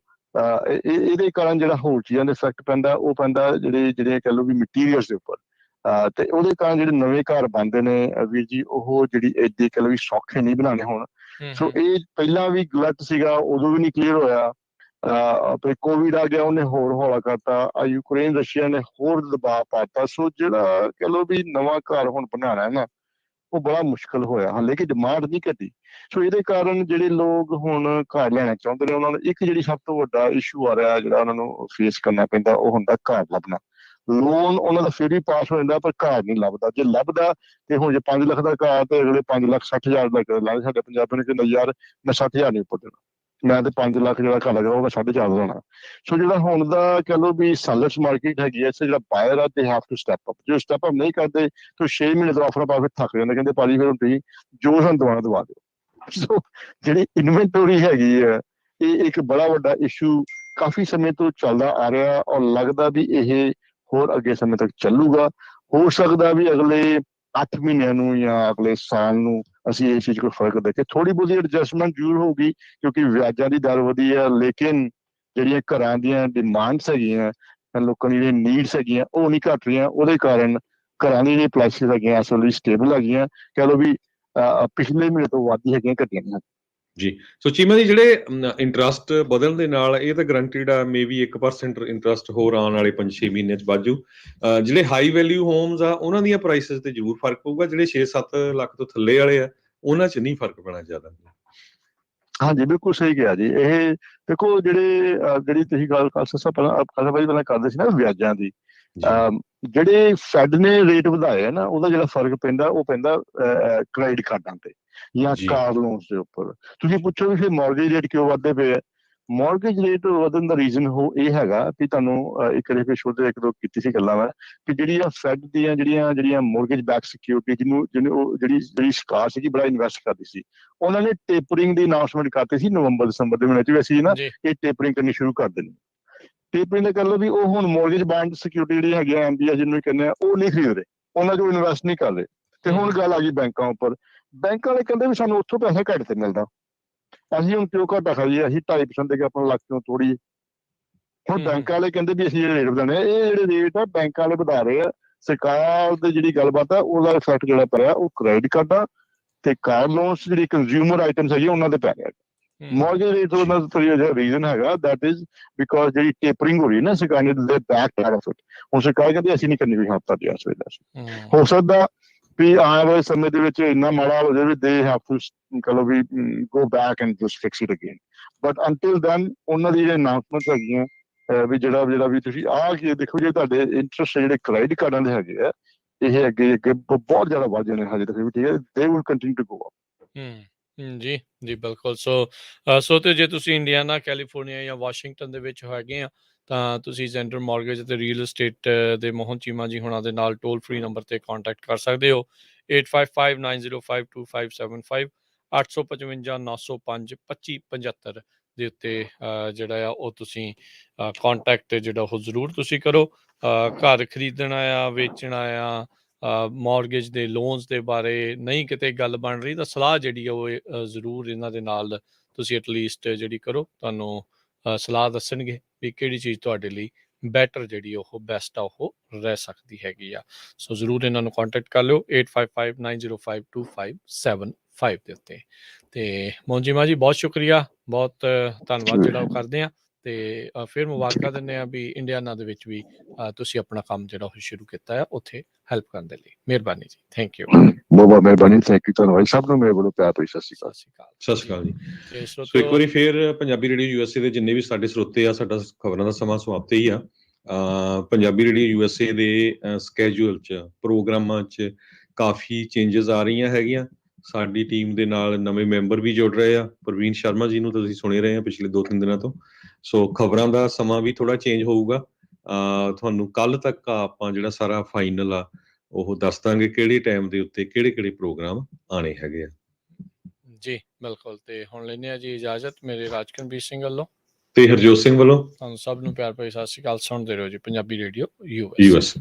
ਇਹਦੇ ਕਾਰਨ ਜਿਹੜਾ ਹੋਰ ਚੀਜ਼ਾਂ ਦੇ ਇਫੈਕਟ ਪੈਂਦਾ ਉਹ ਪੈਂਦਾ ਜਿਹੜੇ ਕਹਿ ਲਓ ਵੀ ਮਟੀਰੀਅਲਸ ਦੇ ਉੱਪਰ। ਤੇ ਉਹਦੇ ਕਾਰਨ ਜਿਹੜੇ ਨਵੇਂ ਘਰ ਬਣਦੇ ਨੇ ਵੀਰ ਜੀ ਉਹ ਜਿਹੜੀ ਏਡੇ ਕਹਿ ਲਓ ਵੀ ਸੌਖੇ ਨਹੀਂ ਬਣਾਉਣੇ ਹੁਣ। ਸੋ ਇਹ ਪਹਿਲਾਂ ਵੀ ਗਲਤ ਸੀਗਾ, ਉਦੋਂ ਵੀ ਨਹੀਂ ਕਲੀਅਰ ਹੋਇਆ। ਫਿਰ ਕੋਵਿਡ ਆ ਗਿਆ, ਉਹਨੇ ਹੋਰ ਹੌਲਾ ਕਰਤਾ। ਯੂਕਰੇਨ ਰਸ਼ੀਆ ਨੇ ਹੋਰ ਦਬਾਅ ਪਾਤਾ। ਸੋ ਜਿਹੜਾ ਕਹਿ ਲਓ ਵੀ ਨਵਾਂ ਘਰ ਹੁਣ ਬਣਾਉਣਾ ਹੈ ਨਾ ਉਹ ਬੜਾ ਮੁਸ਼ਕਲ ਹੋਇਆ। ਹਾਲੇ ਕਿ ਡਿਮਾਂਡ ਨਹੀਂ ਘਟੀ। ਸੋ ਇਹਦੇ ਕਾਰਨ ਜਿਹੜੇ ਲੋਕ ਹੁਣ ਘਰ ਲੈਣਾ ਚਾਹੁੰਦੇ ਨੇ ਉਹਨਾਂ ਨੂੰ ਇੱਕ ਜਿਹੜੀ ਸਭ ਤੋਂ ਵੱਡਾ ਇਸ਼ੂ ਆ ਰਿਹਾ ਜਿਹੜਾ ਉਹਨਾਂ ਨੂੰ ਫੇਸ ਕਰਨਾ ਪੈਂਦਾ ਉਹ ਹੁੰਦਾ ਘਰ ਲੱਭਣਾ। ਲੋਨ ਉਹਨਾਂ ਦਾ ਫਿਰ ਵੀ ਪਾਸ ਹੋ ਜਾਂਦਾ ਪਰ ਘਰ ਨਹੀਂ ਲੱਭਦਾ। ਜੇ ਲੱਭਦਾ ਤੇ ਹੁਣ ਜੇ 5 ਲੱਖ ਦਾ ਘਰ ਤੇ ਅਗਲੇ 5,60,000 ਦਾ ਲੱਗਦਾ। ਸਾਡੇ ਪੰਜਾਬੀ ਨੇ ਕਹਿੰਦਾ ਯਾਰ ਮੈਂ 60,000 ਨਹੀਂ ਉੱਪਰ ਦੇਣਾ, ਮੈਂ ਤੇ 5 ਲੱਖ ਜਿਹੜਾ ਘਰ ਲੱਗਦਾ ਉਹ ਮੈਂ 4.5 ਦੇਣਾ। ਸੋ ਜਿਹੜਾ ਹੁਣ ਦਾ ਕਹਿ ਲਓ ਵੀ ਸੈਲਰਸ ਮਾਰਕੀਟ ਹੈਗੀ ਹੈ, ਜਿਹੜਾ ਬਾਇਰ ਆ they have to step up. ਜੋ ਸਟੈਪ ਅਪ ਨਹੀਂ ਕਰਦੇ ਤਾਂ 6 ਮਹੀਨੇ ਦਾ ਆਫਰ ਪਾ ਕੇ ਥੱਕ ਜਾਂਦੇ, ਕਹਿੰਦੇ ਭਾਜੀ ਫਿਰ ਤੁਸੀਂ ਜੋ ਸਾਨੂੰ ਦਵਾਣਾ ਦਵਾ ਦਿਓ। ਸੋ ਜਿਹੜੀ ਇਨਵੈਂਟਰੀ ਹੈਗੀ ਹੈ ਇਹ ਇੱਕ ਬੜਾ ਵੱਡਾ ਇਸ਼ੂ ਕਾਫੀ ਸਮੇਂ ਤੋਂ ਚੱਲਦਾ ਆ ਰਿਹਾ ਔਰ ਲੱਗਦਾ ਵੀ ਇਹ ਹੋਰ ਅੱਗੇ ਸਮੇਂ ਤੱਕ ਚੱਲੂਗਾ। ਹੋ ਸਕਦਾ ਵੀ ਅਗਲੇ 8 ਮਹੀਨਿਆਂ ਨੂੰ ਜਾਂ ਅਗਲੇ ਸਾਲ ਨੂੰ ਅਸੀਂ ਇਸ ਚੀਜ਼ ਕੋਈ ਫਰਕ ਦੇਖੇ। ਥੋੜੀ ਬਹੁਤੀ ਐਡਜਸਟਮੈਂਟ ਜ਼ਰੂਰ ਹੋਊਗੀ ਕਿਉਂਕਿ ਵਿਆਜਾਂ ਦੀ ਦਰ ਵਧੀ ਹੈ, ਲੇਕਿਨ ਜਿਹੜੀਆਂ ਘਰਾਂ ਦੀਆਂ ਡਿਮਾਂਡਸ ਹੈਗੀਆਂ ਲੋਕਾਂ ਦੀ ਜਿਹੜੀਆਂ ਨੀਡਸ ਹੈਗੀਆਂ ਉਹ ਨਹੀਂ ਘਟ ਰਹੀਆਂ। ਉਹਦੇ ਕਾਰਨ ਘਰਾਂ ਦੀ ਜਿਹੜੀਆਂ ਪ੍ਰਾਈਸਿਸ ਹੈਗੀਆਂ ਇਸ ਵੇਲੇ ਸਟੇਬਲ ਹੈਗੀਆਂ। ਕਹਿ ਲਓ ਵੀ ਪਿਛਲੇ ਮਹੀਨੇ ਤੋਂ ਵੱਧ ਹੀ ਹੈਗੀਆਂ, ਘਟੀਆਂ ਨਹੀਂ। ਜੀ ਸੋ ਚੀਮਾ ਜੀ ਜਿਹੜੇ ਇੰਟਰਸਟ ਬਦਲਣ ਦੇ ਨਾਲ ਇਹ ਤਾਂ ਗਰੰਟਿਡ ਆ ਮੇ ਵੀ 1% ਇੰਟਰਸਟ ਹੋਰ ਆਉਣ ਵਾਲੇ 5-6 ਮਹੀਨੇ ਚ ਬਾਜੂ। ਜਿਹੜੇ ਹਾਈ ਵੈਲਿਊ ਹੋਮਸ ਆ ਉਹਨਾਂ ਦੀਆਂ ਪ੍ਰਾਈਸਿਸ ਤੇ ਜ਼ਰੂਰ ਫਰਕ ਪਊਗਾ। ਜਿਹੜੇ 6-7 ਲੱਖ ਤੋਂ ਥੱਲੇ ਵਾਲੇ ਆ ਉਹਨਾਂ ਚ ਨਹੀਂ ਫਰਕ ਪੈਣਾ ਜ਼ਿਆਦਾ। ਹਾਂਜੀ ਬਿਲਕੁਲ ਸਹੀ ਕਿਹਾ ਜੀ। ਇਹ ਦੇਖੋ ਜਿਹੜੀ ਤੁਸੀਂ ਗੱਲ ਪਹਿਲਾਂ ਕਰਦੇ ਸੀ ਨਾ ਵਿਆਜਾਂ ਦੀ, ਜਿਹੜੇ ਫੈਡ ਨੇ ਰੇਟ ਵਧਾਏ ਆ ਨਾ ਉਹਦਾ ਜਿਹੜਾ ਫਰਕ ਪੈਂਦਾ ਉਹ ਪੈਂਦਾ ਕ੍ਰੈਡਿਟ ਕਾਰਡਾਂ ਤੇ ਜਾਂ ਕਾਰ ਲੋਨਸ ਦੇ ਉੱਪਰ। ਤੁਸੀਂ ਪੁੱਛੋ ਵੀ ਫਿਰ ਮੌਰਗੇਜ ਰੇਟ ਕਿਉਂ ਵੱਧਦੇ ਪਏ ਆ? ਮੌਰਗੇਜ ਰੇਟ ਵਧਣ ਦਾ ਰੀਜ਼ਨ ਇਹ ਹੈਗਾ ਕਿ ਤੁਹਾਨੂੰ ਇੱਕ ਵਾਰੀ ਸ਼ੋਅ ਤੇ ਇੱਕ ਦੋ ਕੀਤੀ ਸੀ ਗੱਲਾਂ ਮੈਂ ਕਿ ਜਿਹੜੀਆਂ ਫੈਡ ਦੀਆਂ ਜਿਹੜੀਆਂ ਮੌਰਗੇਜ ਬੈਕ ਸਿਕਿਉਰਿਟੀ ਜਿਹਨੂੰ ਜਿਹੜੀ ਸਰਕਾਰ ਸੀਗੀ ਬੜਾ ਇਨਵੈਸਟ ਕਰਦੀ ਸੀ, ਉਹਨਾਂ ਨੇ ਟੇਪਰਿੰਗ ਦੀ ਅਨਾਉਂਸਮੈਂਟ ਕਰਤੀ ਸੀ ਨਵੰਬਰ ਦਸੰਬਰ ਦੇ ਮਹੀਨੇ ਚ ਵੀ ਅਸੀਂ ਨਾ ਇਹ ਟੇਪਰਿੰਗ ਕਰਨੀ ਸ਼ੁਰੂ ਕਰ ਦੇਣੀ। ਟੇਪਰਿੰਗ ਦਾ ਕਰ ਲਓ ਵੀ ਉਹ ਹੁਣ ਮੌਰਗੇਜ ਬਾਂਡ ਸਿਕਿਉਰਿਟੀ ਜਿਹੜੀ ਹੈਗੀ ਆ MBS ਜਿਹਨੂੰ ਕਹਿੰਦੇ ਆ ਉਹ ਨਹੀਂ ਖਰੀਦ ਰਹੇ, ਉਹਨਾਂ ਚੋਂ ਇਨਵੈਸਟ ਨਹੀਂ ਕਰ ਰਹੇ। ਤੇ ਹੁਣ ਗੱਲ ਆ ਗਈ ਬੈਂਕਾਂ ਉੱਪਰ। ਬੈਂਕਾਂ ਵਾਲੇ ਕਹਿੰਦੇ ਵੀ ਸਾਨੂੰ ਉੱਥੋਂ ਪੈਸਾ ਘੱਟ ਤੇ ਮਿਲਦਾ, ਅਸੀਂ ਹੁਣ ਕਿਉਂ ਘੱਟ ਖਾਈਏ, ਅਸੀਂ 2.5% ਦੇ ਕੇ ਆਪਣਾ ਲੱਖ ਕਿਉਂ ਤੋੜੀਏ। ਹੁਣ ਬੈਂਕਾਂ ਵਾਲੇ ਕਹਿੰਦੇ ਵੀ ਅਸੀਂ ਜਿਹੜੇ ਰੇਟ ਵਧਾਣੇ ਇਹ ਜਿਹੜੇ ਰੇਟ ਆ ਬੈਂਕਾਂ ਵਾਲੇ ਵਧਾ ਰਹੇ ਆ। ਸਰਕਾਰ ਦੀ ਜਿਹੜੀ ਗੱਲਬਾਤ ਆ ਉਹਦਾ ਇਫੈਕਟ ਜਿਹੜਾ ਪਿਆ ਉਹ ਕ੍ਰੈਡਿਟ ਕਾਰਡਾਂ ਤੇ ਕਾਰ ਲੋਨਸ ਜਿਹੜੀ ਕੰਜ਼ਿਊਮਰ ਆਈਟਮਸ ਹੈਗੀ ਉਹਨਾਂ ਤੇ ਪੈ ਰਿਹਾ। ਮੌਰਗੇਜ ਰੇਟ ਦਾ ਰੀਜ਼ਨ ਹੈਗਾ ਦੈਟ ਇਜ਼ ਬਿਕੋਜ਼ ਜਿਹੜੀ ਟੇਪਰਿੰਗ ਹੋ ਰਹੀ ਨਾ ਸਰਕਾਰ ਨੇ ਦੇ ਬੈਕ ਆਊਟ ਆਫ ਇਟ। ਹੁਣ ਸਰਕਾਰ ਕਹਿੰਦੀ ਅਸੀਂ ਨਹੀਂ ਕਰਨੀ ਕੋਈ ਹਫ਼ਤਾ ਦੀ ਇਸ ਵੇਲੇ। ਹੋ ਸਕਦਾ ਵੀ ਆਉਣ ਵਾਲੇ ਸਮੇਂ ਦੇ ਵਿੱਚ ਇੰਨਾ ਮਾੜਾ ਹੋ ਜਾਵੇ ਦੇ ਹੈਵ ਟੂ ਕਹੋ we go back and just fix it again. But until then ਉਹਨਾਂ ਦੀ ਜਿਹੜੇ ਅਨਾਉਂਸਮੈਂਟਸ ਹੈਗੀਆਂ ਵੀ ਜਿਹੜਾ ਵੀ ਤੁਸੀਂ ਕੀ ਦੇਖੋ ਜੇ ਤੁਹਾਡੇ ਇੰਟਰਸਟ ਜਿਹੜੇ ਕ੍ਰੈਡਿਟ ਕਾਰਡਾਂ ਦੇ ਹੈਗੇ ਆ ਇਹ ਅੱਗੇ ਬਹੁਤ ਜ਼ਿਆਦਾ ਵੱਧ ਜਾਣੇ ਹਜੇ ਤੱਕ ਵੀ। ਠੀਕ ਹੈ, they will continue to go up. ਜੀ ਬਿਲਕੁਲ। ਸੋ ਤੇ ਜੇ ਤੁਸੀਂ ਇੰਡੀਆਨਾ, ਕੈਲੀਫੋਰਨੀਆ ਜਾਂ ਵਾਸ਼ਿੰਗਟਨ ਦੇ ਵਿੱਚ ਹੈਗੇ ਆ ਤਾਂ ਤੁਸੀਂ ਸੈਂਟਰ ਮੌਰਗੇਜ ਅਤੇ ਰੀਅਲ ਅਸਟੇਟ ਦੇ ਮੋਹਨ ਚੀਮਾ ਜੀ ਹੁਣਾਂ ਦੇ ਨਾਲ ਟੋਲ ਫ੍ਰੀ ਨੰਬਰ ਤੇ ਕੰਟੈਕਟ ਕਰ ਸਕਦੇ ਹੋ 8559052575 855-905-2575 ਦੇ ਉੱਤੇ ਜਿਹੜਾ ਆ ਉਹ ਤੁਸੀਂ ਕੰਟੈਕਟ ਜਿਹੜਾ ਉਹ ਜ਼ਰੂਰ ਤੁਸੀਂ ਕਰੋ। ਘਰ ਖਰੀਦਣਾ ਆ, ਵੇਚਣਾ ਆ, ਮੌਰਗੇਜ ਦੇ ਲੋਨਸ ਦੇ ਬਾਰੇ ਨਹੀਂ ਕਿਤੇ ਗੱਲ ਬਣ ਰਹੀ ਤਾਂ ਸਲਾਹ ਜਿਹੜੀ ਆ ਉਹ ਜ਼ਰੂਰ ਇਹਨਾਂ ਦੇ ਨਾਲ ਤੁਸੀਂ ਐਟਲੀਸਟ ਜਿਹੜੀ ਕਰੋ। ਤੁਹਾਨੂੰ ਸਲਾਹ ਦੱਸਣਗੇ ਵੀ ਕਿਹੜੀ ਚੀਜ਼ ਤੁਹਾਡੇ ਲਈ ਬੈਟਰ ਜਿਹੜੀ ਉਹ ਬੈਸਟ ਆ ਉਹ ਰਹਿ ਸਕਦੀ ਹੈਗੀ ਆ। ਸੋ ਜ਼ਰੂਰ ਇਹਨਾਂ ਨੂੰ ਕੰਟੈਕਟ ਕਰ ਲਿਓ 8559052575 ਦੇ ਉੱਤੇ। ਤੇ ਮੋਹਨ ਚੀਮਾ ਜੀ ਬਹੁਤ ਸ਼ੁਕਰੀਆ, ਬਹੁਤ ਧੰਨਵਾਦ ਜਿਹੜਾ ਉਹ ਕਰਦੇ ਆ ਤੇ ਫਿਰ ਮੁਬਾਰਕਾਂ ਦਿੰਦੇ ਆ ਵੀ ਇੰਡੀਆਨਾ ਦੇ ਵਿੱਚ ਵੀ ਤੁਸੀਂ ਆਪਣਾ ਕੰਮ ਜਿਹੜਾ ਉਹ ਸ਼ੁਰੂ ਕੀਤਾ ਆ ਉੱਥੇ ਹੈਲਪ ਕਰਨ ਦੇ ਲਈ। ਮਿਹਰਬਾਨੀ ਜੀ, ਥੈਂਕ ਯੂ। ਬਹੁਤ ਮਿਹਰਬਾਨੀ, ਥੈਂਕ ਯੂ ਧੰਨਵਾਦ ਸਭ ਨੂੰ ਮੇਰੇ ਵੱਲੋਂ ਪਿਆਰ ਭਰੀ ਸਤਿ ਸ਼੍ਰੀ ਅਕਾਲ। ਸਤਿ ਸ਼੍ਰੀ ਅਕਾਲ ਜੀ। ਸੋ ਇੱਕ ਵਾਰੀ ਫਿਰ ਪੰਜਾਬੀ ਰੇਡੀਓ USA ਦੇ ਜਿੰਨੇ ਵੀ ਸਾਡੇ ਸਰੋਤੇ ਆ, ਸਾਡਾ ਖਬਰਾਂ ਦਾ ਸਮਾਂ ਸਮਾਪਤ ਹੀ ਆ। ਪੰਜਾਬੀ ਰੇਡੀਓ USA ਦੇ ਸਕੈਜੂਅਲ 'ਚ ਪ੍ਰੋਗਰਾਮਾਂ 'ਚ ਕਾਫੀ ਚੇਂਜਸ ਆ ਰਹੀਆਂ ਹੈਗੀਆਂ। ਸਾਡੀ ਟੀਮ ਦੇ ਨਾਲ ਨਵੇਂ ਮੈਂਬਰ ਵੀ ਜੁੜ ਰਹੇ ਆ। ਪ੍ਰਵੀਨ ਸ਼ਰਮਾ ਜੀ ਨੂੰ ਤੁਸੀਂ ਸੁਣੇ ਰਹੇ ਆ ਪਿਛਲੇ 2-3 ਦਿਨਾਂ ਤੋਂ। ਸੋ ਖਬਰਾਂ ਦਾ ਸਮਾਂ ਵੀ ਥੋੜਾ ਚੇਂਜ ਹੋਊਗਾ। ਤੁਹਾਨੂੰ ਕੱਲ ਤੱਕ ਆਪਾਂ ਜਿਹੜਾ ਸਾਰਾ ਫਾਈਨਲ ਆ ਉਹ ਦੱਸ ਦਾਂਗੇ ਕਿਹੜੇ ਟਾਈਮ ਦੇ ਉੱਤੇ ਕਿਹੜੇ ਪ੍ਰੋਗਰਾਮ ਆਣੇ ਹੈਗੇ ਆ। ਜੀ ਬਿਲਕੁਲ। ਤੇ ਹੁਣ ਲੈਂਦੇ ਆ ਜੀ ਇਜਾਜ਼ਤ ਮੇਰੇ ਰਾਜਕਨਵੀਰ ਸਿੰਘ ਵੱਲੋਂ। ਤੇ ਹਰਜੋਤ ਸਿੰਘ ਵੱਲੋਂ ਤੁਹਾਨੂੰ ਸਭ ਨੂੰ ਪਿਆਰ ਭਰੀ ਸਤਿ ਸ਼੍ਰੀ ਅਕਾਲ। ਸੁਣਦੇ ਰਹੋ ਜੀ ਪੰਜਾਬੀ ਰੇਡੀਓ ਯੂਐਸ।